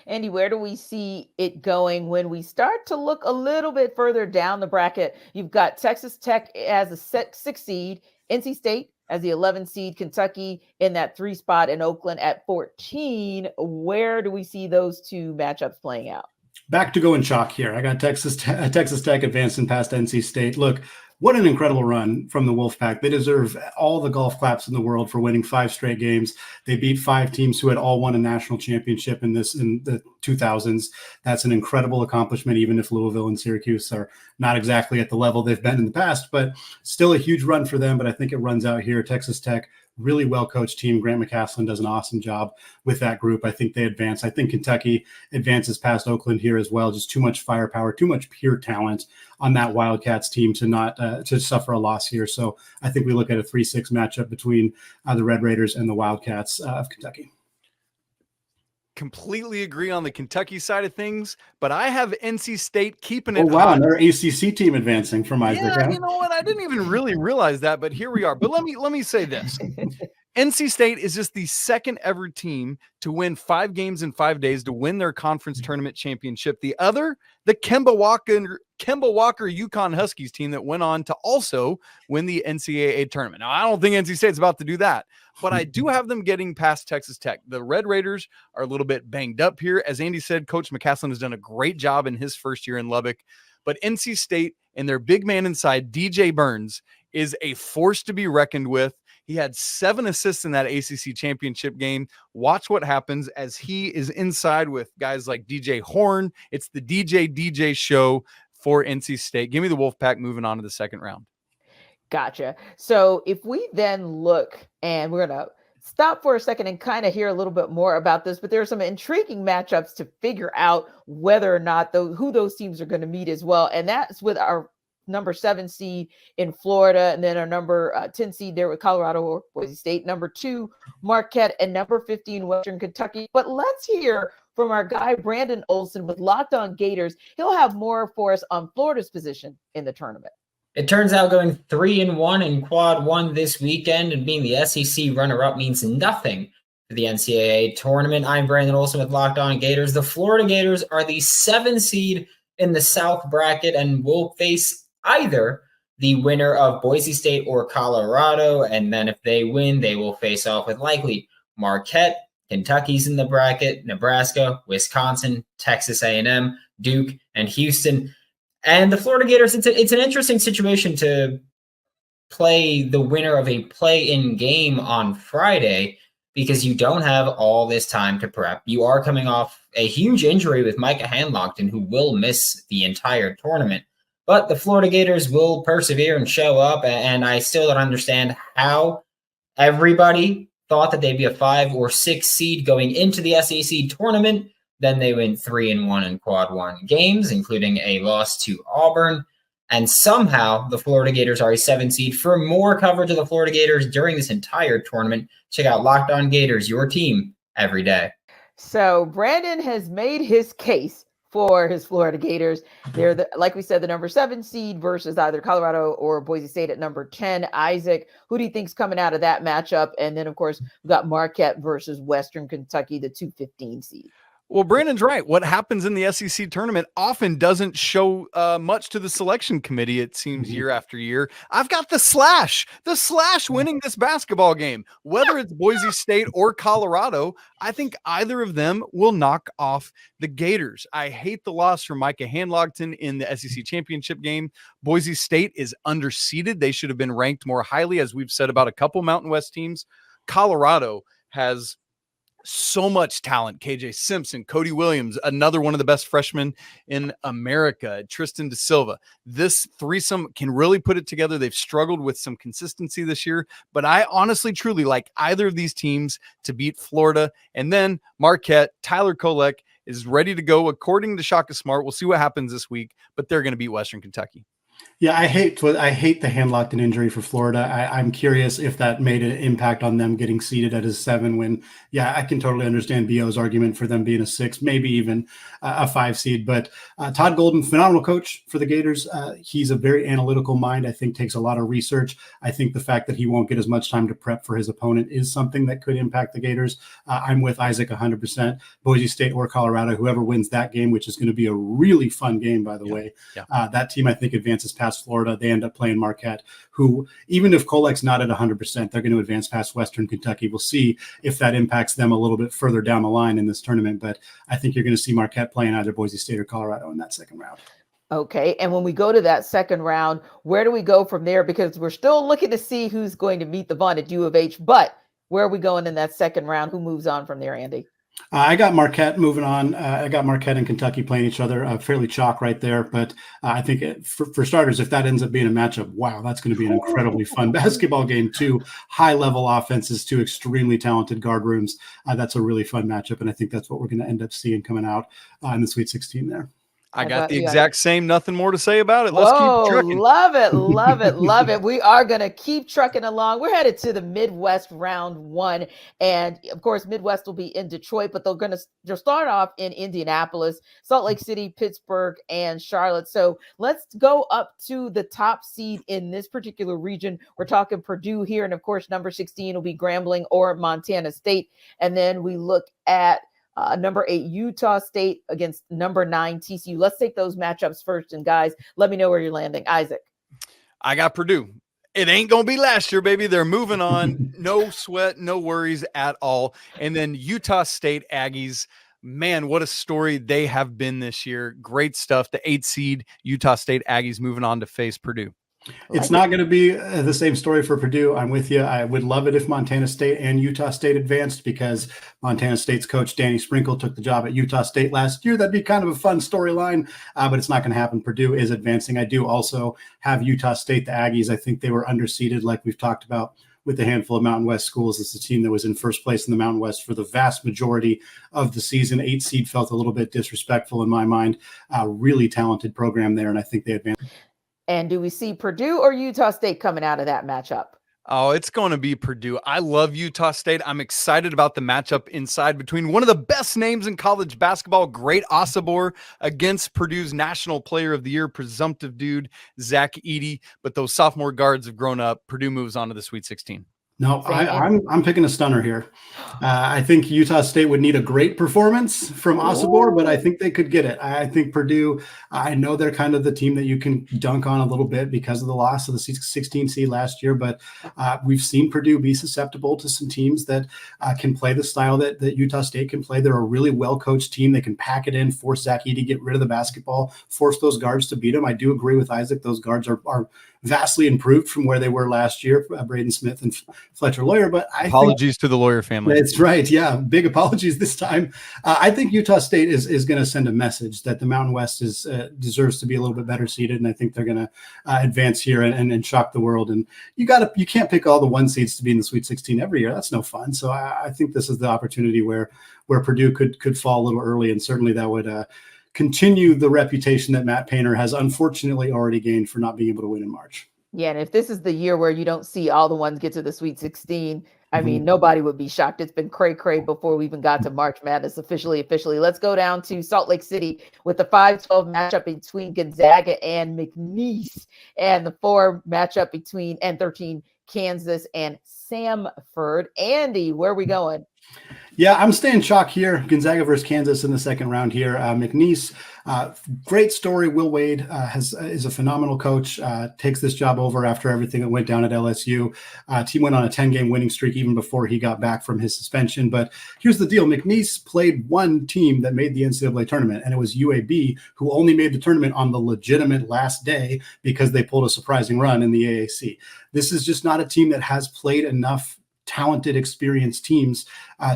Andy, where do we see it going when we start to look a little bit further down the bracket? You've got Texas Tech as a 6 seed, NC State as the 11 seed, Kentucky in that 3 spot, and Oakland at 14. Where do we see those two matchups playing out? Back to going chalk here. I got Texas Tech advancing past NC State. Look, what an incredible run from the Wolfpack. They deserve all the golf claps in the world for winning 5 straight games. They beat 5 teams who had all won a national championship in the 2000s. That's an incredible accomplishment, even if Louisville and Syracuse are not exactly at the level they've been in the past, but still a huge run for them. But I think it runs out here. Texas Tech, really well-coached team. Grant McCaslin does an awesome job with that group. I think they advance. I think Kentucky advances past Oakland here as well. Just too much firepower, too much pure talent on that Wildcats team to not to suffer a loss here. So I think we look at a 3-6 matchup between the Red Raiders and the Wildcats of Kentucky. Completely agree on the Kentucky side of things, but I have NC State keeping it. Oh, wow. Another ACC team advancing from Isaac. Yeah, you know what? I didn't even really realize that, but here we are. But let me say this. NC State is just the second ever team to win 5 games in 5 days to win their conference tournament championship. The other, the Kemba Walker UConn Huskies team that went on to also win the NCAA tournament. Now, I don't think NC State's about to do that, but I do have them getting past Texas Tech. The Red Raiders are a little bit banged up here. As Andy said, Coach McCaslin has done a great job in his first year in Lubbock, but NC State and their big man inside, DJ Burns, is a force to be reckoned with. He had 7 assists in that ACC championship game. Watch what happens as he is inside with guys like DJ Horn. It's the DJ show for NC State. Give me the Wolfpack moving on to the second round. Gotcha. So if we then look, and we're going to stop for a second and kind of hear a little bit more about this, but there are some intriguing matchups to figure out whether or not who those teams are going to meet as well. And that's with our number 7 seed in Florida, and then our number 10 seed there with Colorado or Boise State, number 2 Marquette, and number 15 Western Kentucky. But let's hear from our guy Brandon Olson with Locked On Gators. He'll have more for us on Florida's position in the tournament. It turns out going 3-1 in quad 1 this weekend and being the SEC runner-up means nothing for the NCAA tournament. I'm Brandon Olson with Locked On Gators. The Florida Gators are the 7 seed in the South bracket and will face either the winner of Boise State or Colorado, and then if they win, they will face off with likely Marquette. Kentucky's in the bracket, Nebraska, Wisconsin, Texas A&M, Duke, and Houston. And the Florida Gators, it's an interesting situation to play the winner of a play-in game on Friday because you don't have all this time to prep. You are coming off a huge injury with Micah Handlogton, who will miss the entire tournament. But the Florida Gators will persevere and show up, and I still don't understand how everybody thought that they'd be a 5 or 6 seed going into the SEC tournament. Then they went 3-1 in quad 1 games, including a loss to Auburn. And somehow the Florida Gators are a 7 seed. For more coverage of the Florida Gators during this entire tournament, check out Locked On Gators, your team every day. So Brandon has made his case for his Florida Gators. They're, like we said, the number 7 seed versus either Colorado or Boise State at number 10. Isaac, who do you think's coming out of that matchup? And then, of course, we've got Marquette versus Western Kentucky, the 2-15 seed. Well, Brandon's right. What happens in the SEC tournament often doesn't show much to the selection committee, it seems, year after year. I've got the Slash winning this basketball game. Whether it's Boise State or Colorado, I think either of them will knock off the Gators. I hate the loss for Micah Handlogton in the SEC championship game. Boise State is underseeded. They should have been ranked more highly, as we've said about a couple Mountain West teams. Colorado has so much talent. KJ Simpson, Cody Williams, another one of the best freshmen in America, Tristan Da Silva. This threesome can really put it together. They've struggled with some consistency this year, but I honestly, truly like either of these teams to beat Florida. And then Marquette, Tyler Kolek is ready to go according to Shaka Smart. We'll see what happens this week, but they're going to beat Western Kentucky. Yeah, I hate the hand locked in injury for Florida. I'm curious if that made an impact on them getting seeded at a 7 when, yeah, I can totally understand BO's argument for them being a 6, maybe even a 5 seed. But Todd Golden, phenomenal coach for the Gators. He's a very analytical mind, I think takes a lot of research. I think the fact that he won't get as much time to prep for his opponent is something that could impact the Gators. I'm with Isaac 100%. Boise State or Colorado, whoever wins that game, which is going to be a really fun game, by the way. Yeah. That team, I think, advances past Florida. They end up playing Marquette, who, even if Kolec's not at 100%, they're going to advance past Western Kentucky. We'll see if that impacts them a little bit further down the line in this tournament. But I think you're going to see Marquette playing either Boise State or Colorado in that second round. Okay. And when we go to that second round, where do we go from there? Because we're still looking to see who's going to meet the vaunted U of H. But where are we going in that second round? Who moves on from there, Andy? I got Marquette moving on. I got Marquette and Kentucky playing each other, fairly chalk right there. But I think for starters, if that ends up being a matchup, wow, that's going to be an incredibly fun basketball game. 2 high-level offenses, 2 extremely talented guard rooms. That's a really fun matchup, and I think that's what we're going to end up seeing coming out in the Sweet 16 there. I got the exact same, nothing more to say about it. Let's keep trucking. Love it, love it, love it. We are going to keep trucking along. We're headed to the Midwest round 1. And of course, Midwest will be in Detroit, but they'll start off in Indianapolis, Salt Lake City, Pittsburgh, and Charlotte. So let's go up to the top seed in this particular region. We're talking Purdue here. And of course, number 16 will be Grambling or Montana State. And then we look at number 8, Utah State against number 9, TCU. Let's take those matchups first. And guys, let me know where you're landing. Isaac. I got Purdue. It ain't going to be last year, baby. They're moving on. No sweat, no worries at all. And then Utah State Aggies. Man, what a story they have been this year. Great stuff. The 8 seed Utah State Aggies moving on to face Purdue. It's not going to be the same story for Purdue. I'm with you. I would love it if Montana State and Utah State advanced because Montana State's coach, Danny Sprinkle, took the job at Utah State last year. That'd be kind of a fun storyline, but it's not going to happen. Purdue is advancing. I do also have Utah State, the Aggies. I think they were underseeded, like we've talked about with a handful of Mountain West schools. It's the team that was in first place in the Mountain West for the vast majority of the season. 8 seed felt a little bit disrespectful in my mind. Really talented program there, and I think they advanced. And do we see Purdue or Utah State coming out of that matchup? Oh, it's going to be Purdue. I love Utah State. I'm excited about the matchup inside between one of the best names in college basketball, Great Osobor, against Purdue's National Player of the Year, presumptive dude, Zach Edey. But those sophomore guards have grown up. Purdue moves on to the Sweet 16. No, I'm picking a stunner here. I think Utah State would need a great performance from Osobor, but I think they could get it. I think Purdue, I know they're kind of the team that you can dunk on a little bit because of the loss of the 16 seed last year, but we've seen Purdue be susceptible to some teams that can play the style that Utah State can play. They're a really well-coached team. They can pack it in, force Zach Edey, get rid of the basketball, force those guards to beat them. I do agree with Isaac. Those guards are vastly improved from where they were last year, Braden Smith and Fletcher Lawyer. But apologies to the Lawyer family. That's right. Yeah. Big apologies this time. I think Utah State is going to send a message that the Mountain West deserves to be a little bit better seated. And I think they're going to advance here and shock the world. And you can't pick all the 1 seeds to be in the Sweet 16 every year. That's no fun. So I think this is the opportunity where Purdue could fall a little early. And certainly that would, continue the reputation that Matt Painter has unfortunately already gained for not being able to win in March. Yeah, and if this is the year where you don't see all the ones get to the Sweet 16, I mean, nobody would be shocked. It's been cray-cray before we even got to March Madness officially. Let's go down to Salt Lake City with the 5-12 matchup between Gonzaga and McNeese, and the 4 matchup between N13 Kansas and Samford. Andy, where are we going? Yeah, I'm staying chalk here. Gonzaga versus Kansas in the second round here. McNeese, great story. Will Wade is a phenomenal coach, takes this job over after everything that went down at LSU. Team went on a 10-game winning streak even before he got back from his suspension. But here's the deal. McNeese played one team that made the NCAA tournament, and it was UAB, who only made the tournament on the legitimate last day because they pulled a surprising run in the AAC. This is just not a team that has played enough talented, experienced teams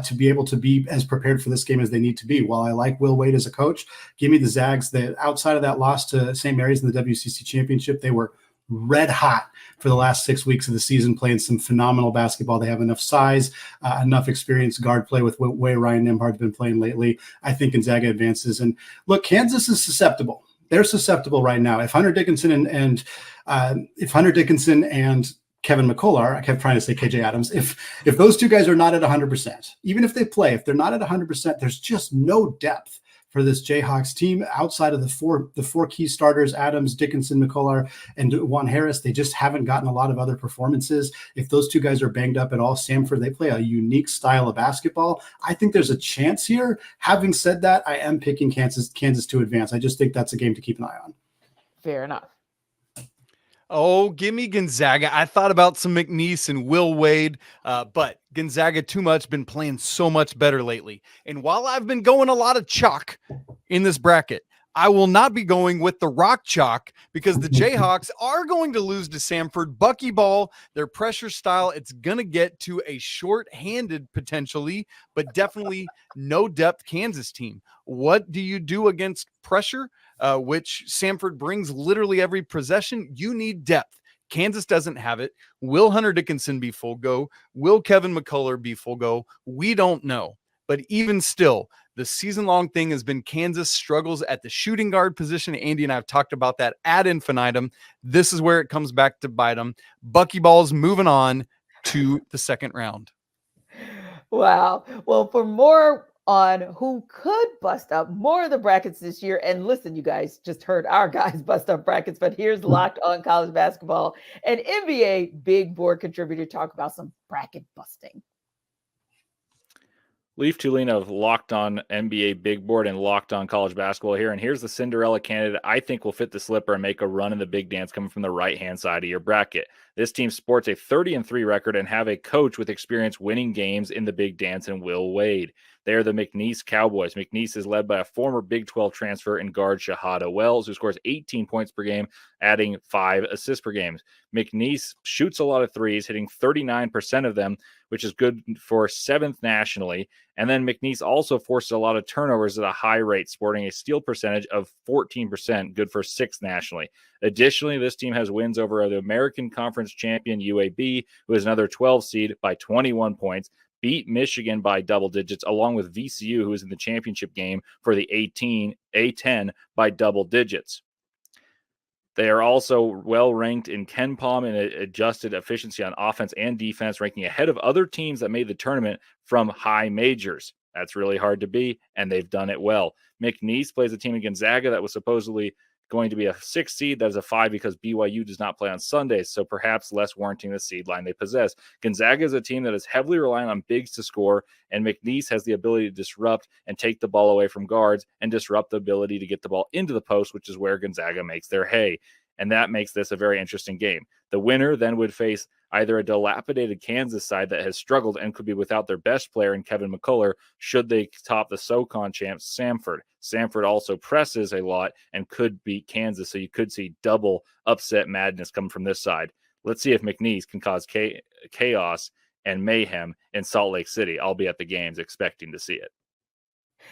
to be able to be as prepared for this game as they need to be. While I like Will Wade as a coach, give me the Zags. That outside of that loss to St. Mary's in the WCC championship, they were red hot for the last 6 weeks of the season, playing some phenomenal basketball. They have enough size, enough experience guard play with the way Ryan Nembhard's been playing lately. I think Gonzaga advances. And look, Kansas is susceptible. they're susceptible right now. If Hunter Dickinson and Kevin McCullar, I kept trying to say KJ Adams. If those two guys are not at 100%, even if they play, if they're not at 100%, there's just no depth for this Jayhawks team outside of the four key starters: Adams, Dickinson, McCullar, and Juan Harris. They just haven't gotten a lot of other performances. If those two guys are banged up at all, Samford, they play a unique style of basketball. I think there's a chance here. Having said that, I am picking Kansas to advance. I just think that's a game to keep an eye on. Fair enough. Oh, give me Gonzaga. I thought about some McNeese and Will Wade, but Gonzaga too much, been playing so much better lately. And while I've been going a lot of chalk in this bracket, I will not be going with the rock chalk because the Jayhawks are going to lose to Samford. Buckyball, their pressure style, it's going to get to a short-handed potentially, but definitely no depth Kansas team. What do you do against pressure, which Samford brings literally every possession? You need depth. Kansas doesn't have it. Will Hunter Dickinson be full go? Will Kevin McCullar be full go? We don't know. But even still, the season-long thing has been Kansas struggles at the shooting guard position. Andy and I have talked about that ad infinitum. This is where it comes back to bite them. Buckyball's moving on to the second round. Wow. Well, for more on who could bust up more of the brackets this year, and listen, you guys just heard our guys bust up brackets, but here's Locked On College Basketball and NBA big board contributor talk about some bracket busting. Leaf Tulane of Locked On NBA Big Board and Locked On College Basketball here. And here's the Cinderella candidate I think will fit the slipper and make a run in the big dance coming from the right-hand side of your bracket. This team sports a 30-3 record and have a coach with experience winning games in the big dance in Will Wade. They are the McNeese Cowboys. McNeese is led by a former Big 12 transfer in guard Shahada Wells, who scores 18 points per game, adding 5 assists per game. McNeese shoots a lot of threes, hitting 39% of them, which is good for 7th nationally. And then McNeese also forces a lot of turnovers at a high rate, sporting a steal percentage of 14%, good for 6th nationally. Additionally, this team has wins over the American Conference champion UAB, who is another 12 seed, by 21 points, beat Michigan by double digits, along with VCU, who is in the championship game for the A10 by double digits. They are also well ranked in KenPom and adjusted efficiency on offense and defense, ranking ahead of other teams that made the tournament from high majors. That's really hard to be, and they've done it well. McNeese plays a team in Gonzaga that was supposedly going to be a 6 seed. That is a 5 because BYU does not play on Sundays, so perhaps less warranting the seed line they possess. Gonzaga is a team that is heavily reliant on bigs to score, and McNeese has the ability to disrupt and take the ball away from guards and disrupt the ability to get the ball into the post, which is where Gonzaga makes their hay. And that makes this a very interesting game. The winner then would face either a dilapidated Kansas side that has struggled and could be without their best player in Kevin McCullar should they top the SoCon champs, Samford. Samford also presses a lot and could beat Kansas, so you could see double upset madness coming from this side. Let's see if McNeese can cause chaos and mayhem in Salt Lake City. I'll be at the games expecting to see it.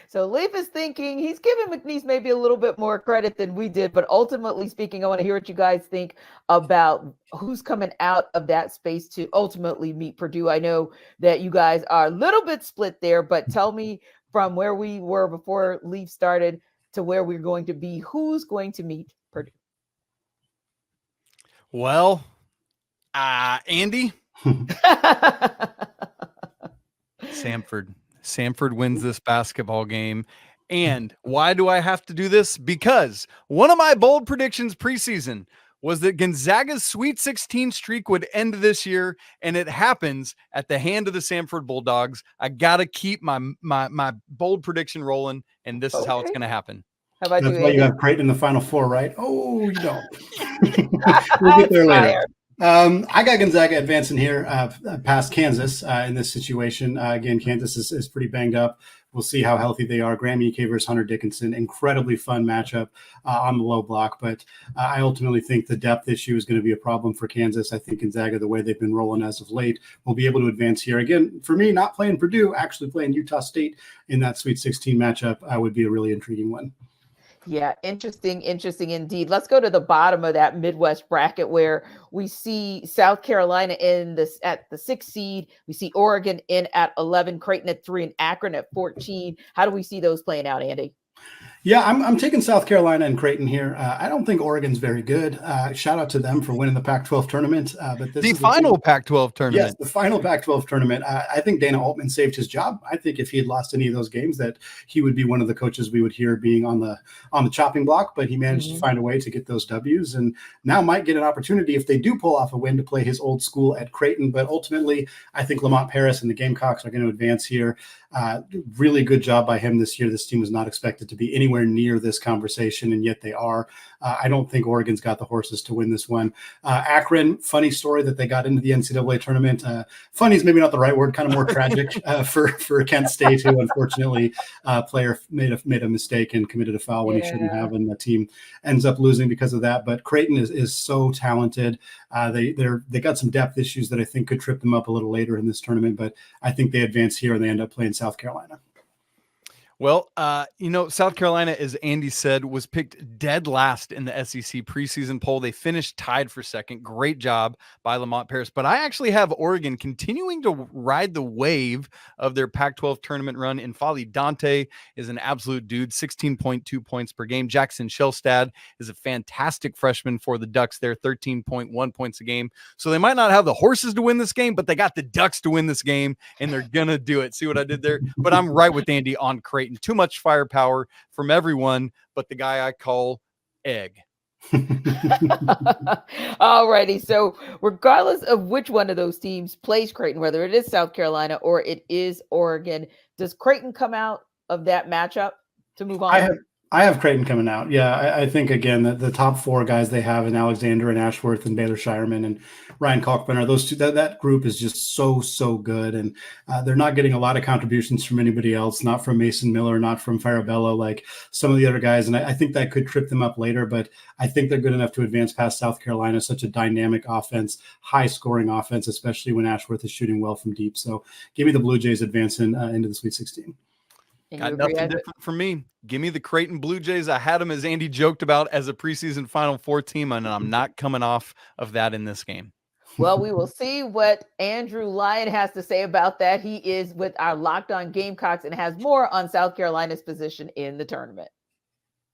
So Leaf is thinking he's giving McNeese maybe a little bit more credit than we did, but ultimately speaking, I want to hear what you guys think about who's coming out of that space to ultimately meet Purdue. I know that you guys are a little bit split there, but tell me from where we were before Leaf started to where we're going to be, who's going to meet Purdue? Well, Andy? Samford wins this basketball game. And why do I have to do this? Because one of my bold predictions preseason was that Gonzaga's Sweet 16 streak would end this year, and it happens at the hand of the Samford Bulldogs. I got to keep my bold prediction rolling, and this is how it's going to happen. How about That's you, why Andy? you have Creighton in the Final Four, right? Oh, you don't. We'll get there later. I got Gonzaga advancing here past Kansas in this situation. Again, Kansas is pretty banged up. We'll see how healthy they are. Graham Ike versus Hunter Dickinson, incredibly fun matchup on the low block. But I ultimately think the depth issue is going to be a problem for Kansas. I think Gonzaga, the way they've been rolling as of late, will be able to advance here. Again, for me, not playing Purdue, actually playing Utah State in that Sweet 16 matchup would be a really intriguing one. Yeah, interesting indeed. Let's go to the bottom of that Midwest bracket where we see South Carolina at the 6th seed. We see Oregon in at 11, Creighton at 3, and Akron at 14. How do we see those playing out, Andy? Yeah, I'm taking South Carolina and Creighton here. I don't think Oregon's very good. Shout out to them for winning the Pac-12 tournament. But this The is final Pac-12 tournament. Yes, the final Pac-12 tournament. I think Dana Altman saved his job. I think if he had lost any of those games, that he would be one of the coaches we would hear being on the chopping block. But he managed to find a way to get those W's, and now might get an opportunity if they do pull off a win to play his old school at Creighton. But ultimately, I think Lamont Paris and the Gamecocks are going to advance here. Really good job by him this year. This team was not expected to be anywhere near this conversation, and yet they are. I don't think Oregon's got the horses to win this one. Akron, funny story that they got into the NCAA tournament. Funny is maybe not the right word, kind of more tragic for Kent State, who unfortunately player made a mistake and committed a foul when he shouldn't have, and the team ends up losing because of that. But Creighton is so talented. They got some depth issues that I think could trip them up a little later in this tournament, but I think they advance here and they end up playing South Carolina. Well, South Carolina, as Andy said, was picked dead last in the SEC preseason poll. They finished tied for second. Great job by Lamont Paris. But I actually have Oregon continuing to ride the wave of their Pac-12 tournament run. And Fali Dante is an absolute dude, 16.2 points per game. Jackson Shelstad is a fantastic freshman for the Ducks there, 13.1 points a game. So they might not have the horses to win this game, but they got the Ducks to win this game, and they're going to do it. See what I did there? But I'm right with Andy on Creighton. Too much firepower from everyone but the guy I call Egg. All righty. So regardless of which one of those teams plays Creighton, whether it is South Carolina or it is Oregon, does Creighton come out of that matchup to move on? I have Creighton coming out. Yeah, I think, again, the top four guys they have in Alexander and Ashworth and Baylor Shireman and Ryan Kalkbrenner, those two, that group is just so good. And they're not getting a lot of contributions from anybody else, not from Mason Miller, not from Farabello, like some of the other guys. And I think that could trip them up later, but I think they're good enough to advance past South Carolina, such a dynamic offense, high-scoring offense, especially when Ashworth is shooting well from deep. So give me the Blue Jays advancing into the Sweet 16. Got nothing different for me. Give me the Creighton Blue Jays. I had them, as Andy joked about, as a preseason Final Four team, and I'm not coming off of that in this game. Well, we will see what Andrew Lyon has to say about that. He is with our Locked On Gamecocks and has more on South Carolina's position in the tournament.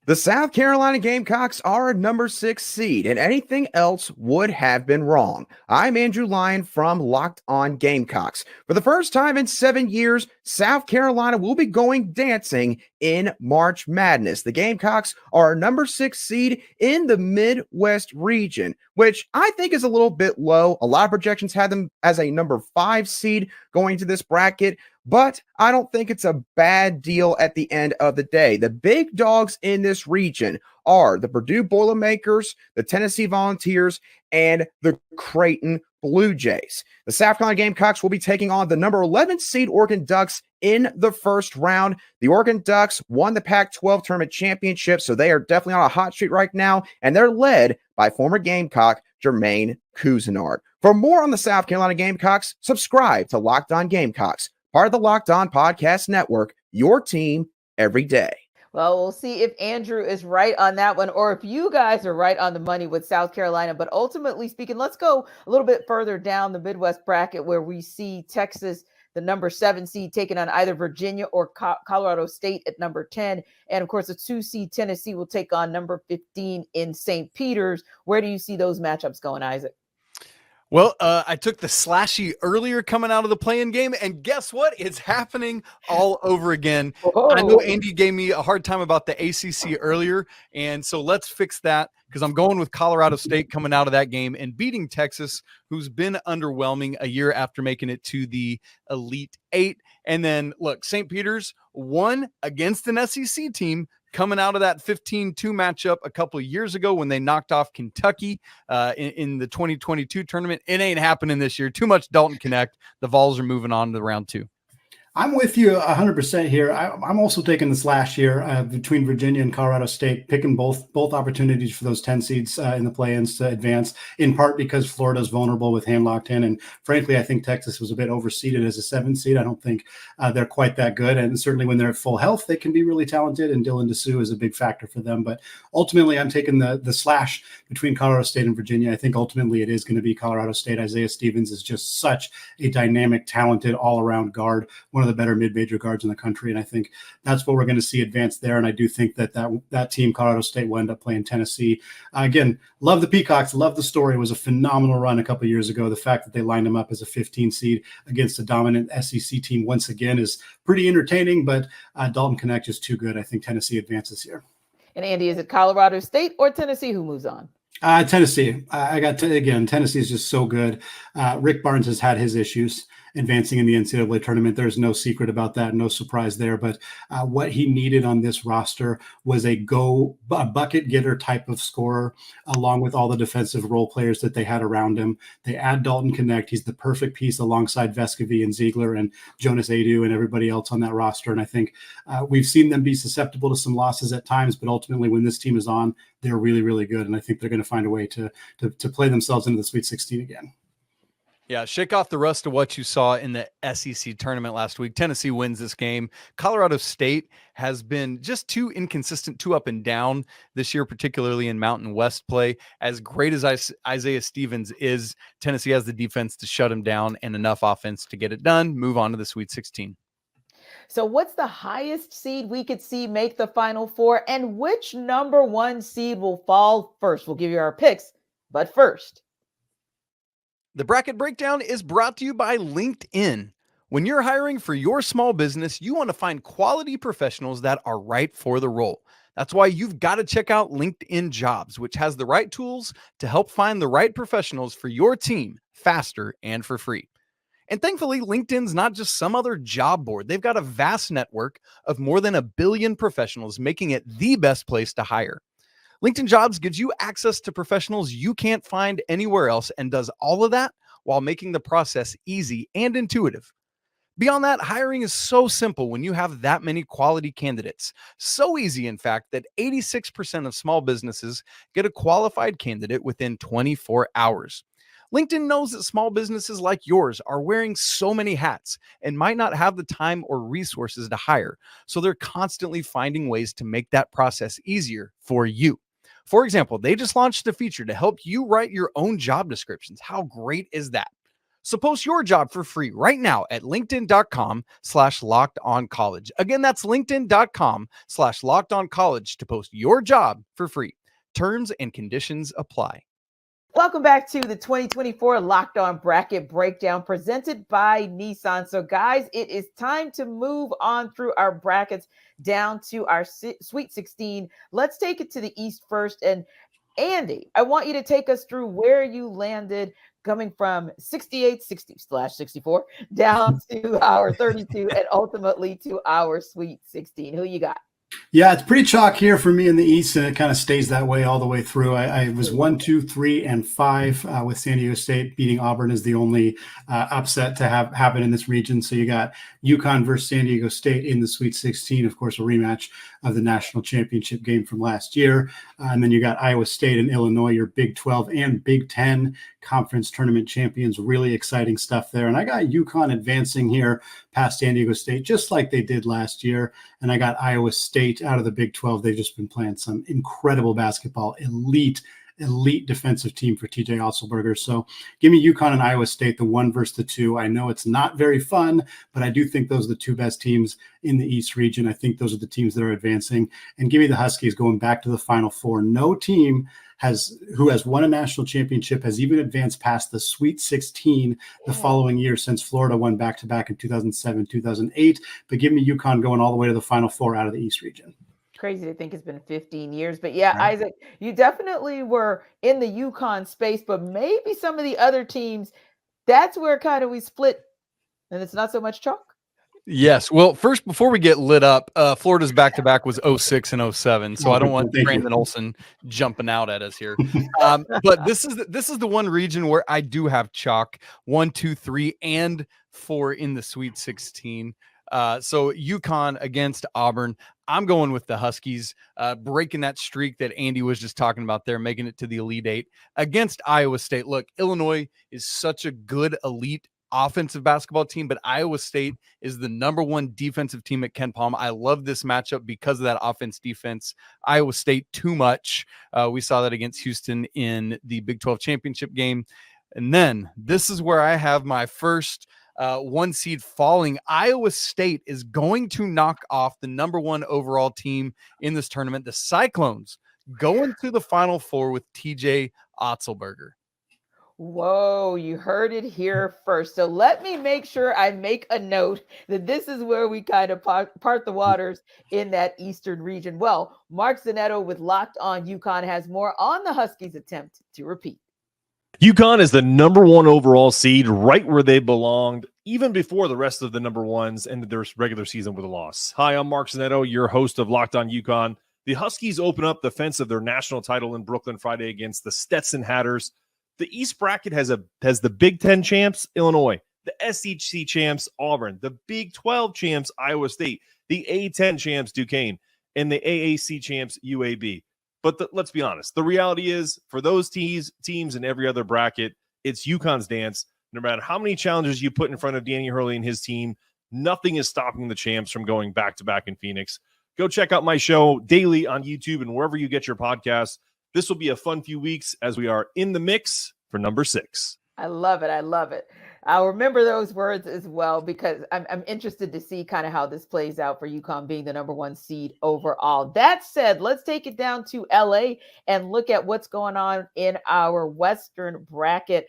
The South Carolina Gamecocks are a number 6 seed, and anything else would have been wrong. I'm Andrew Lyon from Locked On Gamecocks. For the first time in 7 years, South Carolina will be going dancing in March Madness. The Gamecocks are a number 6 seed in the Midwest region, which I think is a little bit low. A lot of projections had them as a number 5 seed going to this bracket, but I don't think it's a bad deal at the end of the day. The big dogs in this region are the Purdue Boilermakers, the Tennessee Volunteers, and the Creighton Blue Jays. The South Carolina Gamecocks will be taking on the number 11 seed Oregon Ducks in the first round. The Oregon Ducks won the Pac-12 tournament championship, so they are definitely on a hot streak right now, and they're led by former Gamecock Jermaine Cousinard. For more on the South Carolina Gamecocks, subscribe to Locked On Gamecocks, part of the Locked On Podcast Network, your team every day. Well, we'll see if Andrew is right on that one or if you guys are right on the money with South Carolina. But ultimately speaking, let's go a little bit further down the Midwest bracket where we see Texas, the number 7 seed, taking on either Virginia or Colorado State at number 10. And of course, the 2 seed Tennessee will take on number 15 in St. Peter's. Where do you see those matchups going, Isaac? Well, I took the slashy earlier coming out of the play-in game, and guess what? It's happening all over again. Whoa. I know Andy gave me a hard time about the ACC earlier, and so let's fix that because I'm going with Colorado State coming out of that game and beating Texas, who's been underwhelming a year after making it to the Elite Eight. And then, look, St. Peter's won against an SEC team coming out of that 15-2 matchup a couple of years ago when they knocked off Kentucky in the 2022 tournament. It ain't happening this year. Too much Dalton Connect. The Vols are moving on to round 2. I'm with you 100% here. I'm also taking this last year between Virginia and Colorado State, picking both opportunities for those 10 seeds in the play-ins to advance, in part because Florida's vulnerable with hand-locked in. And frankly, I think Texas was a bit overseeded as a 7 seed. I don't think they're quite that good. And certainly when they're at full health, they can be really talented. And Dylan DeSue is a big factor for them. But ultimately, I'm taking the slash between Colorado State and Virginia. I think ultimately it is going to be Colorado State. Isaiah Stevens is just such a dynamic, talented, all-around guard, one of of the better mid-major guards in the country. And I think that's what we're going to see advance there. And I do think that team, Colorado State, will end up playing Tennessee. Again, love the Peacocks, love the story. It was a phenomenal run a couple of years ago. The fact that they lined them up as a 15 seed against a dominant SEC team once again is pretty entertaining, but Dalton Connect is too good. I think Tennessee advances here. And Andy, is it Colorado State or Tennessee who moves on? Tennessee. Tennessee is just so good. Rick Barnes has had his issues advancing in the NCAA tournament. There's no secret about that. No surprise there. But what he needed on this roster was a bucket getter type of scorer, along with all the defensive role players that they had around him. They add Dalton Connect. He's the perfect piece alongside Vescovy and Ziegler and Jonas Adu and everybody else on that roster. And I think we've seen them be susceptible to some losses at times, but ultimately when this team is on, they're really, really good. And I think they're going to find a way to play themselves into the Sweet 16 again. Yeah, shake off the rust of what you saw in the SEC tournament last week. Tennessee wins this game. Colorado State has been just too inconsistent, too up and down this year, particularly in Mountain West play. As great as Isaiah Stevens is, Tennessee has the defense to shut him down and enough offense to get it done. Move on to the Sweet 16. So what's the highest seed we could see make the Final Four, and which number one seed will fall first? We'll give you our picks, but first. The Bracket Breakdown is brought to you by LinkedIn. When you're hiring for your small business, you want to find quality professionals that are right for the role. That's why you've got to check out LinkedIn Jobs, which has the right tools to help find the right professionals for your team faster and for free. And thankfully, LinkedIn's not just some other job board. They've got a vast network of more than 1 billion professionals, making it the best place to hire. LinkedIn Jobs gives you access to professionals you can't find anywhere else and does all of that while making the process easy and intuitive. Beyond that, hiring is so simple when you have that many quality candidates. So easy, in fact, that 86% of small businesses get a qualified candidate within 24 hours. LinkedIn knows that small businesses like yours are wearing so many hats and might not have the time or resources to hire, so they're constantly finding ways to make that process easier for you. For example, they just launched a feature to help you write your own job descriptions. How great is that? So post your job for free right now at linkedin.com/lockedoncollege. Again, that's linkedin.com/lockedoncollege to post your job for free. Terms and conditions apply. Welcome back to the 2024 Locked On Bracket Breakdown presented by Nissan. So guys, it is time to move on through our brackets down to our Sweet 16. Let's take it to the East first. And Andy, I want you to take us through where you landed coming from 68/64 down to our 32 and ultimately to our Sweet 16. Who you got? Yeah, it's pretty chalk here for me in the East, and it kind of stays that way all the way through. I was 1, 2, 3, and 5 with San Diego State beating Auburn is the only upset to have happen in this region. So you got UConn versus San Diego State in the Sweet 16, of course, a rematch of the national championship game from last year. And then you got Iowa State and Illinois, your Big 12 and Big 10 conference tournament champions. Really exciting stuff there. And I got UConn advancing here past San Diego State, just like they did last year. And I got Iowa State out of the Big 12. They've just been playing some incredible basketball, elite defensive team for TJ Otzelberger. So give me UConn and Iowa State, the 1 versus the 2. I know it's not very fun, but I do think those are the 2 best teams in the East region. I think those are the teams that are advancing. And give me the Huskies going back to the Final Four. No team who has won a national championship has even advanced past the Sweet 16 the following year, since Florida won back-to-back in 2007, 2008. But give me UConn going all the way to the Final Four out of the East region. Crazy to think it's been 15 years. But yeah, Right. Isaac, you definitely were in the UConn space, but maybe some of the other teams, that's where kind of we split, and it's not so much chalk. Yes. Well, first, before we get lit up, Florida's back-to-back was 06 and 07, so I don't want Brandon Olson jumping out at us here. But this is the one region where I do have chalk, 1, 2, 3, and 4 in the Sweet 16. So UConn against Auburn. I'm going with the Huskies, breaking that streak that Andy was just talking about there, making it to the Elite Eight against Iowa State. Look, Illinois is such a good elite offensive basketball team, but Iowa State is the number 1 defensive team at Ken Palm. I love this matchup because of that offense defense. Iowa State too much. We saw that against Houston in the Big 12 championship game. And then this is where I have my first 1 seed falling. Iowa State is going to knock off the number 1 overall team in this tournament, the Cyclones, going to the Final Four with TJ Otzelberger. Whoa, you heard it here first. So let me make sure I make a note that this is where we kind of part the waters in that Eastern region. Well, Mark Zanetto with Locked On UConn has more on the Huskies' attempt to repeat. UConn is the number 1 overall seed, right where they belonged, even before the rest of the number 1s ended their regular season with a loss. Hi, I'm Mark Zanetto, your host of Locked On UConn. The Huskies open up the fence of their national title in Brooklyn Friday against the Stetson Hatters. The East bracket has the Big Ten champs, Illinois, the SEC champs, Auburn, the Big 12 champs, Iowa State, the A10 champs, Duquesne, and the AAC champs, UAB. But let's be honest. The reality is, for those teams in every other bracket, it's UConn's dance. No matter how many challenges you put in front of Danny Hurley and his team, nothing is stopping the champs from going back-to-back in Phoenix. Go check out my show daily on YouTube and wherever you get your podcasts. This will be a fun few weeks as we are in the mix for number 6. I love it. I love it. I'll remember those words as well, because I'm interested to see kind of how this plays out for UConn being the number 1 seed overall. That said, let's take it down to LA and look at what's going on in our Western bracket.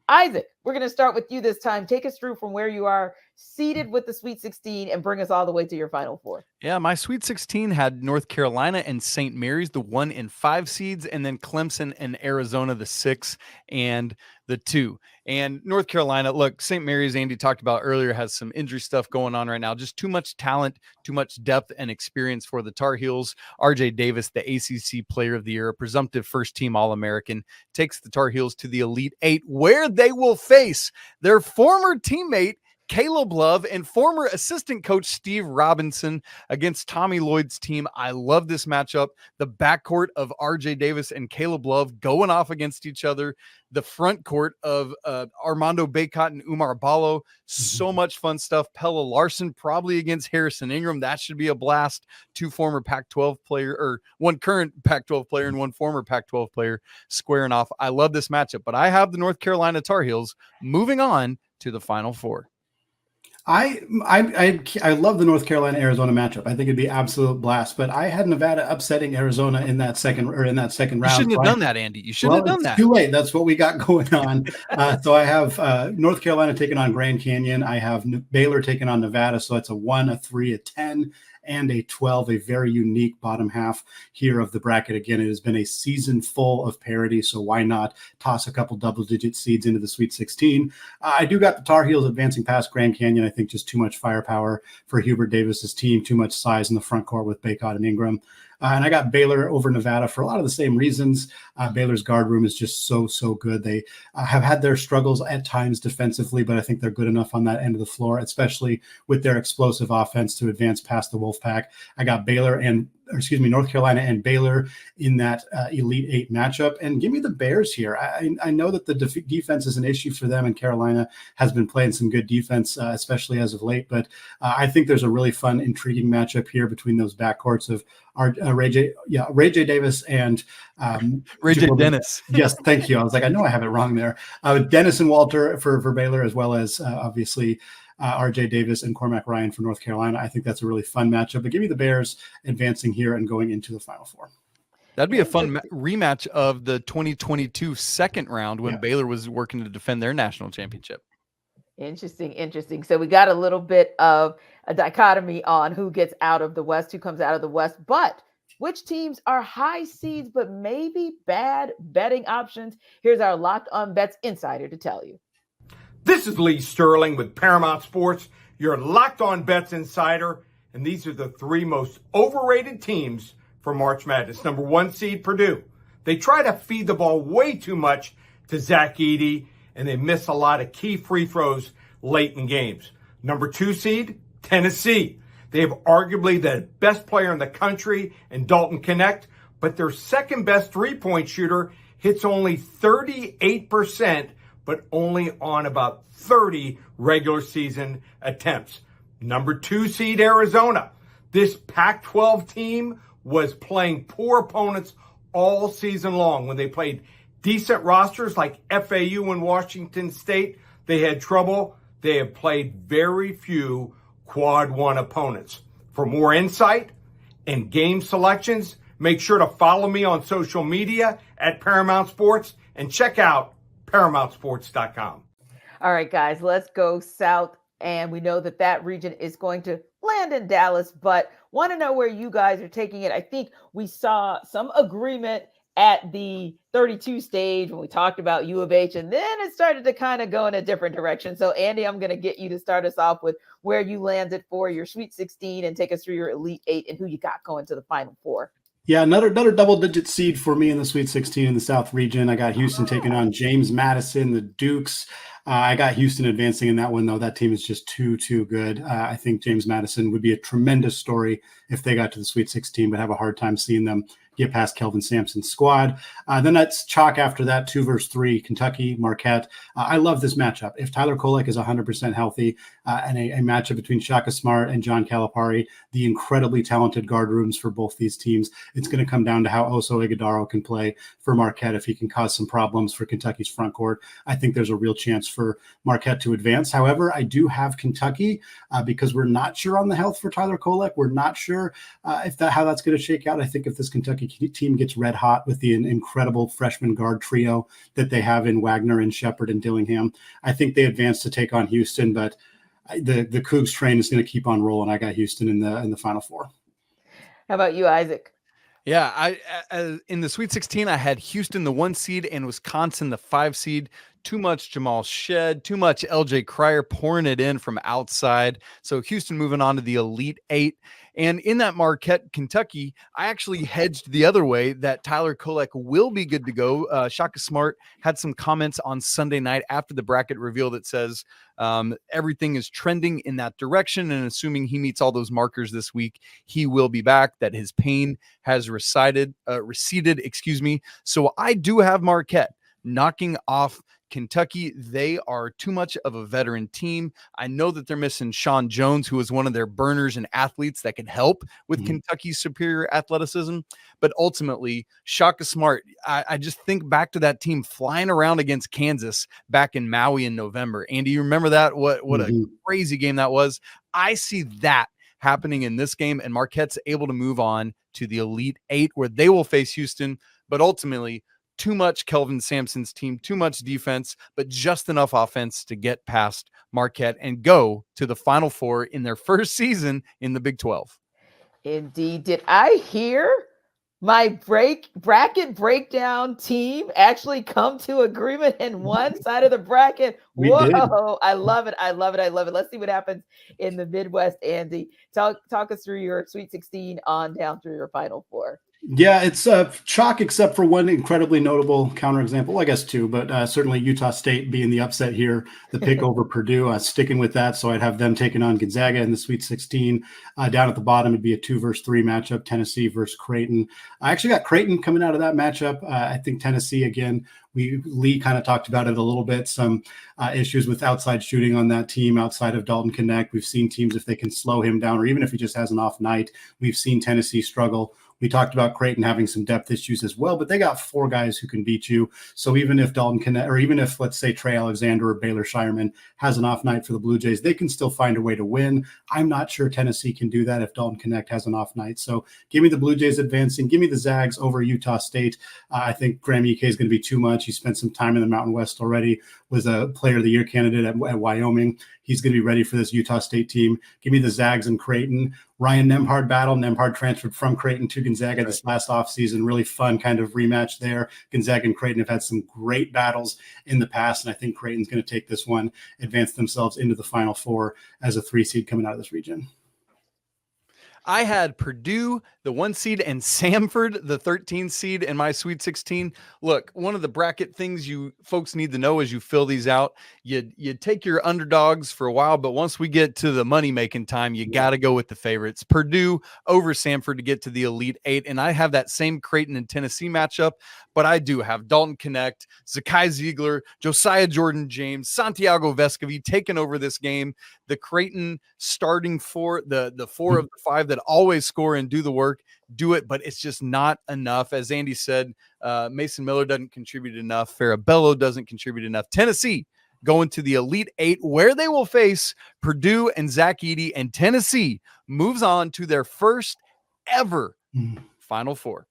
Isaac, we're going to start with you this time. Take us through from where you are seated with the Sweet 16 and bring us all the way to your Final Four. Yeah, my Sweet 16 had North Carolina and St. Mary's, the 1 and 5 seeds, and then Clemson and Arizona, the 6 and the 2. And North Carolina, look, St. Mary's, Andy talked about earlier, has some injury stuff going on right now. Just too much talent, too much depth and experience for the Tar Heels. RJ Davis, the ACC Player of the Year, a presumptive first-team All-American, takes the Tar Heels to the Elite 8, where they will face their former teammate, Caleb Love, and former assistant coach Steve Robinson against Tommy Lloyd's team. I love this matchup. The backcourt of RJ Davis and Caleb Love going off against each other. The front court of Armando Bacot and Umar Ballo. So much fun stuff. Pella Larson probably against Harrison Ingram. That should be a blast. 2 former Pac-12 player, or 1 current Pac-12 player and 1 former Pac-12 player squaring off. I love this matchup, but I have the North Carolina Tar Heels moving on to the Final Four. I love the North Carolina Arizona matchup. I think it'd be absolute blast. But I had Nevada upsetting Arizona in that second round. You shouldn't have done that, Andy. You shouldn't have done that. Too late. That's what we got going on. So I have North Carolina taking on Grand Canyon. I have Baylor taking on Nevada. So it's a 1, a 3, a 10, and a 12. A very unique bottom half here of the bracket. Again, it has been a season full of parity. So why not toss a couple double-digit seeds into the Sweet 16? I do got the Tar Heels advancing past Grand Canyon. I think just too much firepower for Hubert Davis's team, too much size in the front court with Bacot and Ingram. And I got Baylor over Nevada for a lot of the same reasons. Baylor's guard room is just so good. They have had their struggles at times defensively, but I think they're good enough on that end of the floor, especially with their explosive offense to advance past the Wolfpack. I got North Carolina and Baylor in that Elite 8 matchup. And give me the Bears here. I know that the defense is an issue for them, and Carolina has been playing some good defense, especially as of late. But I think there's a really fun, intriguing matchup here between those backcourts of Ray J. Davis and Ray J. Dennis. Yes, thank you. I was like, I know I have it wrong there. Dennis and Walter for Baylor, as well as obviously RJ Davis and Cormac Ryan for North Carolina. I think that's a really fun matchup. But give me the Bears advancing here and going into the Final Four. That'd be a fun rematch of the 2022 second round when Baylor was working to defend their national championship. Interesting. So we got a little bit of a dichotomy on who gets out of the West, who comes out of the West, but which teams are high seeds but maybe bad betting options? Here's our Locked On Bets insider to tell you. This is Lee Sterling with Paramount Sports, your Locked On Bets insider, and these are the 3 most overrated teams for March Madness. Number 1 seed, Purdue. They try to feed the ball way too much to Zach Edey, and they miss a lot of key free throws late in games. Number 2 seed, Tennessee. They have arguably the best player in the country in Dalton Connect, but their second best three-point shooter hits only 38%, but only on about 30 regular season attempts. Number 2 seed, Arizona. This Pac-12 team was playing poor opponents all season long. When they played decent rosters like FAU and Washington State, they had trouble. they have played very few Quad 1 opponents. For more insight and game selections, make sure to follow me on social media at Paramount Sports and check out ParamountSports.com. All right, guys, let's go south. And we know that region is going to land in Dallas, but want to know where you guys are taking it. I think we saw some agreement at the 32 stage when we talked about U of H, and then it started to kind of go in a different direction. So, Andy, I'm going to get you to start us off with where you landed for your Sweet 16 and take us through your Elite 8 and who you got going to the Final Four. Yeah, another double-digit seed for me in the Sweet 16 in the South region. I got Houston taking on James Madison, the Dukes. I got Houston advancing in that one, though. That team is just too good. I think James Madison would be a tremendous story if they got to the Sweet 16, but have a hard time seeing them get past Kelvin Sampson's squad. Then that's chalk after that, 2 versus 3, Kentucky, Marquette. I love this matchup. If Tyler Kolek is 100% healthy and a matchup between Shaka Smart and John Calipari, the incredibly talented guard rooms for both these teams, it's going to come down to how Oso Ighodaro can play for Marquette. If he can cause some problems for Kentucky's front court, I think there's a real chance for Marquette to advance. However, I do have Kentucky because we're not sure on the health for Tyler Kolek. We're not sure how that's going to shake out. I think if this Kentucky team gets red hot with the incredible freshman guard trio that they have in Wagner and Shepard and Dillingham, I think they advance to take on Houston, but the Cougs train is going to keep on rolling. I got Houston in the Final Four. How about you, Isaac? Yeah, I in the Sweet 16, I had Houston, the 1 seed, and Wisconsin, the 5 seed. Too much Jamal Shed, too much LJ Cryer pouring it in from outside. So Houston moving on to the Elite 8. And in that Marquette, Kentucky, I actually hedged the other way that Tyler Kolek will be good to go. Shaka Smart had some comments on Sunday night after the bracket reveal that says everything is trending in that direction. And assuming he meets all those markers this week, he will be back, that his pain has receded. So I do have Marquette knocking off Kentucky. They are too much of a veteran team. I know that they're missing Sean Jones, who is one of their burners and athletes that can help with Kentucky's superior athleticism. But ultimately, Shaka Smart, I just think back to that team flying around against Kansas back in Maui in November. Andy, you remember that? What a crazy game that was. I see that happening in this game, and Marquette's able to move on to the Elite 8 where they will face Houston. But ultimately, too much Kelvin Sampson's team, too much defense, but just enough offense to get past Marquette and go to the Final Four in their first season in the Big 12. Indeed. Did I hear my bracket breakdown team actually come to agreement in one side of the bracket? Whoa, did. I love it. Let's see what happens in the Midwest. Andy, talk us through your Sweet 16 on down through your Final Four. Yeah, it's chalk except for one incredibly notable counterexample. Well, I guess two, but certainly Utah State being the upset here, the pick over Purdue, sticking with that. So I'd have them taking on Gonzaga in the Sweet 16. Down at the bottom, it'd be a 2 versus 3 matchup, Tennessee versus Creighton. I actually got Creighton coming out of that matchup. I think Tennessee, again, Lee kind of talked about it a little bit, some issues with outside shooting on that team outside of Dalton Knecht. We've seen teams, if they can slow him down, or even if he just has an off night, we've seen Tennessee struggle. We talked about Creighton having some depth issues as well, but they got 4 guys who can beat you. So even if Dalton Knecht, or even if, let's say, Trey Alexander or Baylor Shireman has an off night for the Blue Jays, they can still find a way to win. I'm not sure Tennessee can do that if Dalton Knecht has an off night. So give me the Blue Jays advancing. Give me the Zags over Utah State. I think Graham Ike is going to be too much. He spent some time in the Mountain West already, was a Player of the Year candidate at Wyoming. He's going to be ready for this Utah State team. Give me the Zags and Creighton. Ryan Nembhard battle. Nembhard transferred from Creighton to Gonzaga this last offseason. Really fun kind of rematch there. Gonzaga and Creighton have had some great battles in the past, and I think Creighton's going to take this one, advance themselves into the Final Four as a 3 seed coming out of this region. I had Purdue, the 1 seed, and Samford, the 13 seed in my Sweet 16. Look, one of the bracket things you folks need to know as you fill these out, you take your underdogs for a while, but once we get to the money-making time, you got to go with the favorites. Purdue over Samford to get to the Elite 8, and I have that same Creighton and Tennessee matchup, but I do have Dalton Knecht, Zakai Ziegler, Josiah Jordan-James, Santiago Vescovi taking over this game. The Creighton starting for the 4 of the 5 that always score and do the work, do it, but it's just not enough. As Andy said, Mason Miller doesn't contribute enough. Farabello doesn't contribute enough. Tennessee going to the Elite Eight, where they will face Purdue and Zach Edey, and Tennessee moves on to their first ever Final Four.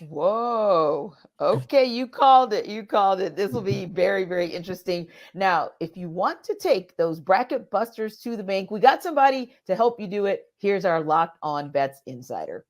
Whoa. Okay, you called it. You called it. This will be very, very interesting. Now, if you want to take those bracket busters to the bank, we got somebody to help you do it. Here's our Locked On Bets Insider.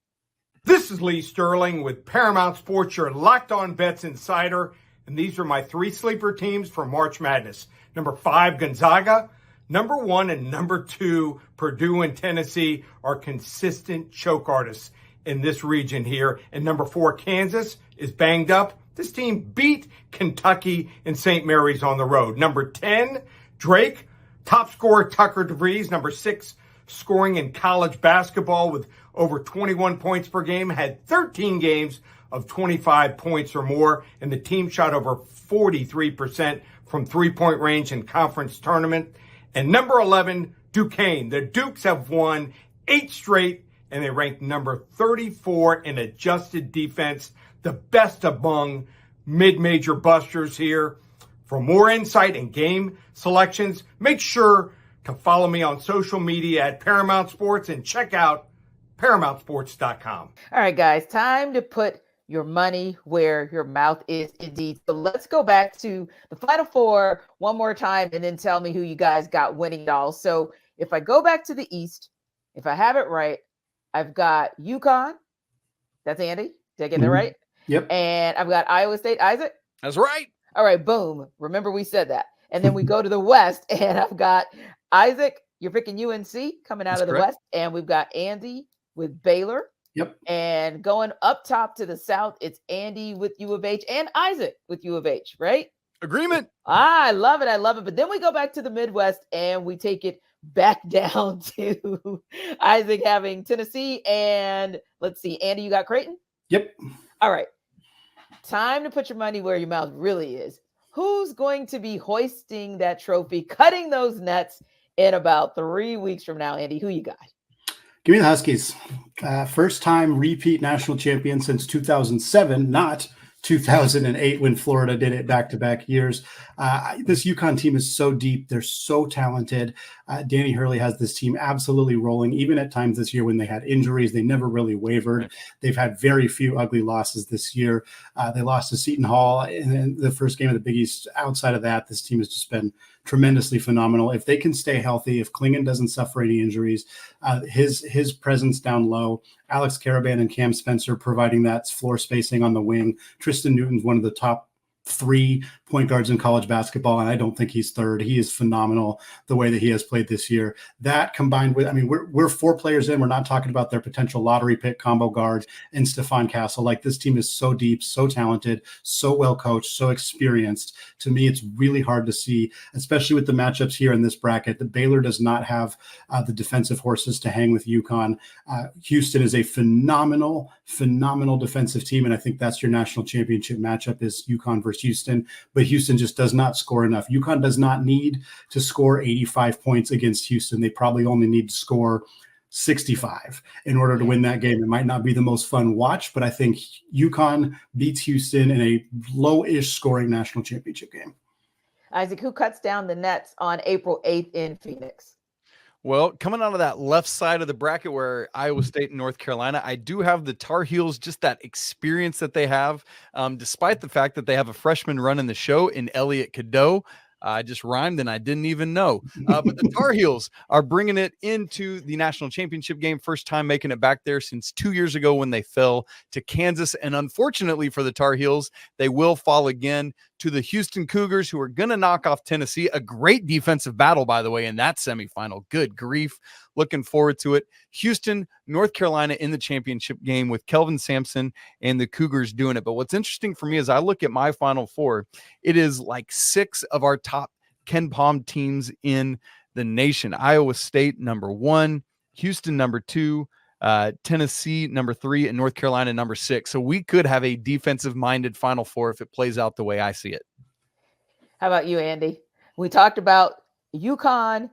This is Lee Sterling with Paramount Sports, your Locked On Bets Insider. And these are my 3 sleeper teams for March Madness. Number 5, Gonzaga. Number 1 and number 2, Purdue and Tennessee, are consistent choke artists in this region here. And number 4, Kansas, is banged up. This team beat Kentucky and St. Mary's on the road. Number 10, Drake, top scorer Tucker DeVries. Number 6, scoring in college basketball with over 21 points per game, had 13 games of 25 points or more, and the team shot over 43% from three-point range in conference tournament. And number 11, Duquesne. The Dukes have won 8 straight, and they rank number 34 in adjusted defense, the best among mid-major busters here. For more insight and game selections, make sure to follow me on social media at Paramount Sports and check out ParamountSports.com. All right, guys, time to put your money where your mouth is indeed. So let's go back to the Final Four one more time and then tell me who you guys got winning it all. So if I go back to the East, if I have it right, I've got UConn. That's Andy. Did I get that right? Yep. And I've got Iowa State. Isaac? That's right. All right, boom. Remember we said that. And then we go to the West, and I've got Isaac. You're picking UNC coming out That's of the correct. West. And we've got Andy with Baylor. Yep. And going up top to the South, it's Andy with U of H and Isaac with U of H, right? Agreement. I love it. I love it. But then we go back to the Midwest and we take it back down to Isaac having Tennessee. And let's see, Andy, you got Creighton? Yep. All right. Time to put your money where your mouth really is. Who's going to be hoisting that trophy, cutting those nets in about 3 weeks from now, Andy? Who you got? Give me the Huskies. First time repeat national champion since 2007, not 2008 when Florida did it back-to-back years. This UConn team is so deep. They're so talented. Danny Hurley has this team absolutely rolling. Even at times this year when they had injuries, they never really wavered. They've had very few ugly losses this year. They lost to Seton Hall in the first game of the Big East. Outside of that, this team has just been tremendously phenomenal. If they can stay healthy, if Klingon doesn't suffer any injuries, his presence down low, Alex Caravan and Cam Spencer providing that floor spacing on the wing. Tristan Newton's one of the top 3 point guards in college basketball, and I don't think he's third. He is phenomenal the way that he has played this year. That combined with, I mean, we're 4 players in. We're not talking about their potential lottery pick combo guard and Stephon Castle. Like, this team is so deep, so talented, so well coached, so experienced. To me, it's really hard to see, especially with the matchups here in this bracket. The Baylor does not have the defensive horses to hang with UConn. Houston is a phenomenal defensive team, and I think that's your national championship matchup is UConn versus Houston. But Houston just does not score enough. UConn does not need to score 85 points against Houston. They probably only need to score 65 in order to win that game. It might not be the most fun watch, but I think UConn beats Houston in a low-ish scoring national championship game. Isaac, who cuts down the nets on April 8th in Phoenix? Well, coming out of that left side of the bracket where Iowa State and North Carolina, I do have the Tar Heels, just that experience that they have, despite the fact that they have a freshman running the show in Elliot Cadeau. I just rhymed and I didn't even know. But the Tar Heels are bringing it into the national championship game. First time making it back there since 2 years ago when they fell to Kansas. And unfortunately for the Tar Heels, they will fall again to the Houston Cougars, who are going to knock off Tennessee. A great defensive battle, by the way, in that semifinal. Good grief. Looking forward to it. Houston, North Carolina in the championship game with Kelvin Sampson and the Cougars doing it. But what's interesting for me is I look at my Final Four, it is like 6 of our top Ken Palm teams in the nation. Iowa State, number 1, Houston, number 2, Tennessee, number 3, and North Carolina, number 6. So we could have a defensive-minded Final Four if it plays out the way I see it. How about you, Andy? We talked about UConn.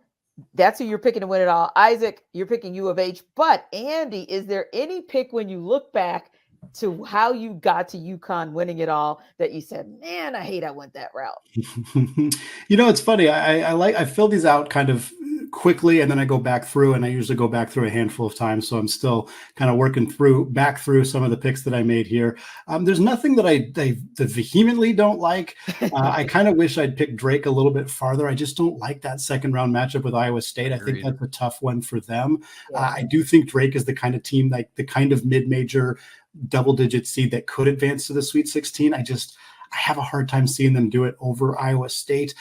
That's who you're picking to win it all. Isaac, you're picking U of H. But, Andy, is there any pick when you look back to how you got to UConn winning it all that you said, man, I hate I went that route? It's funny. I fill these out kind of quickly, and then I go back through, and I usually go back through a handful of times. So I'm still kind of working back through some of the picks that I made here. There's nothing that I vehemently don't like. I kind of wish I'd picked Drake a little bit farther. I just don't like that second round matchup with Iowa State. I think that's a tough one for them. Yeah. I do think Drake is the kind of team, like the kind of mid-major double-digit seed that could advance to the Sweet 16. I have a hard time seeing them do it over Iowa State.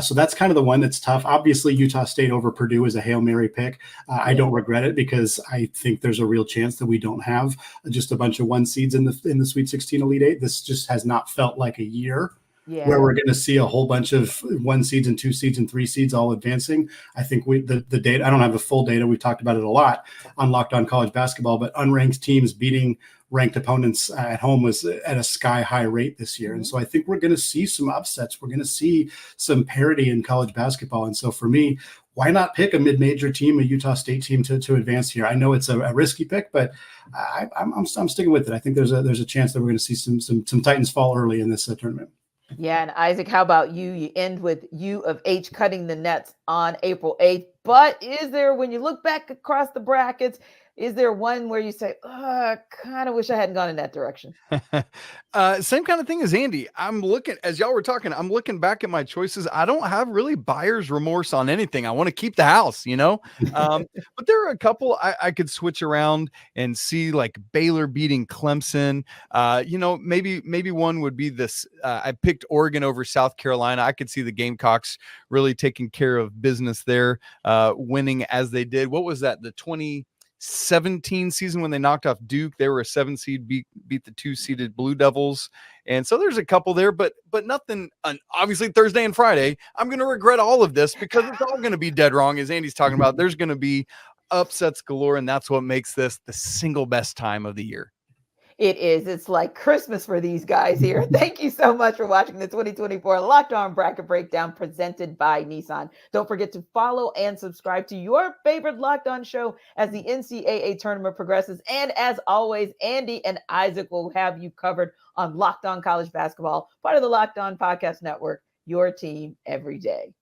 So that's kind of the one that's tough. Obviously, Utah State over Purdue is a Hail Mary pick. I don't regret it because I think there's a real chance that we don't have just a bunch of one seeds in the Sweet 16 Elite Eight. This just has not felt like a year where we're going to see a whole bunch of one seeds and two seeds and three seeds all advancing. I think the data, I don't have the full data. We've talked about it a lot on Locked On College Basketball, but unranked teams beating ranked opponents at home was at a sky high rate this year. And so I think we're going to see some upsets. We're going to see some parity in college basketball. And so for me, why not pick a mid-major team, a Utah State team to advance here? I know it's a risky pick, but I'm sticking with it. I think there's a chance that we're going to see some Titans fall early in this tournament. Yeah. And Isaac, how about you? You end with U of H cutting the nets on April 8th. But is there, when you look back across the brackets, is there one where you say, I kind of wish I hadn't gone in that direction? Same kind of thing as Andy. I'm looking, as y'all were talking, I'm looking back at my choices. I don't have really buyer's remorse on anything. I want to keep the house, but there are a couple I could switch around and see, like Baylor beating Clemson. Maybe one would be this. I picked Oregon over South Carolina. I could see the Gamecocks really taking care of business there, winning as they did. What was that? The 2017 season when they knocked off Duke. They were a 7 seed, beat the 2-seeded Blue Devils. And so there's a couple there, but nothing. Obviously Thursday and Friday, I'm going to regret all of this because it's all going to be dead wrong. As Andy's talking about, there's going to be upsets galore. And that's what makes this the single best time of the year. It is. It's like Christmas for these guys here. Thank you so much for watching the 2024 Locked On Bracket Breakdown presented by Nissan. Don't forget to follow and subscribe to your favorite Locked On show as the NCAA tournament progresses. And as always, Andy and Isaac will have you covered on Locked On College Basketball, part of the Locked On Podcast Network, your team every day.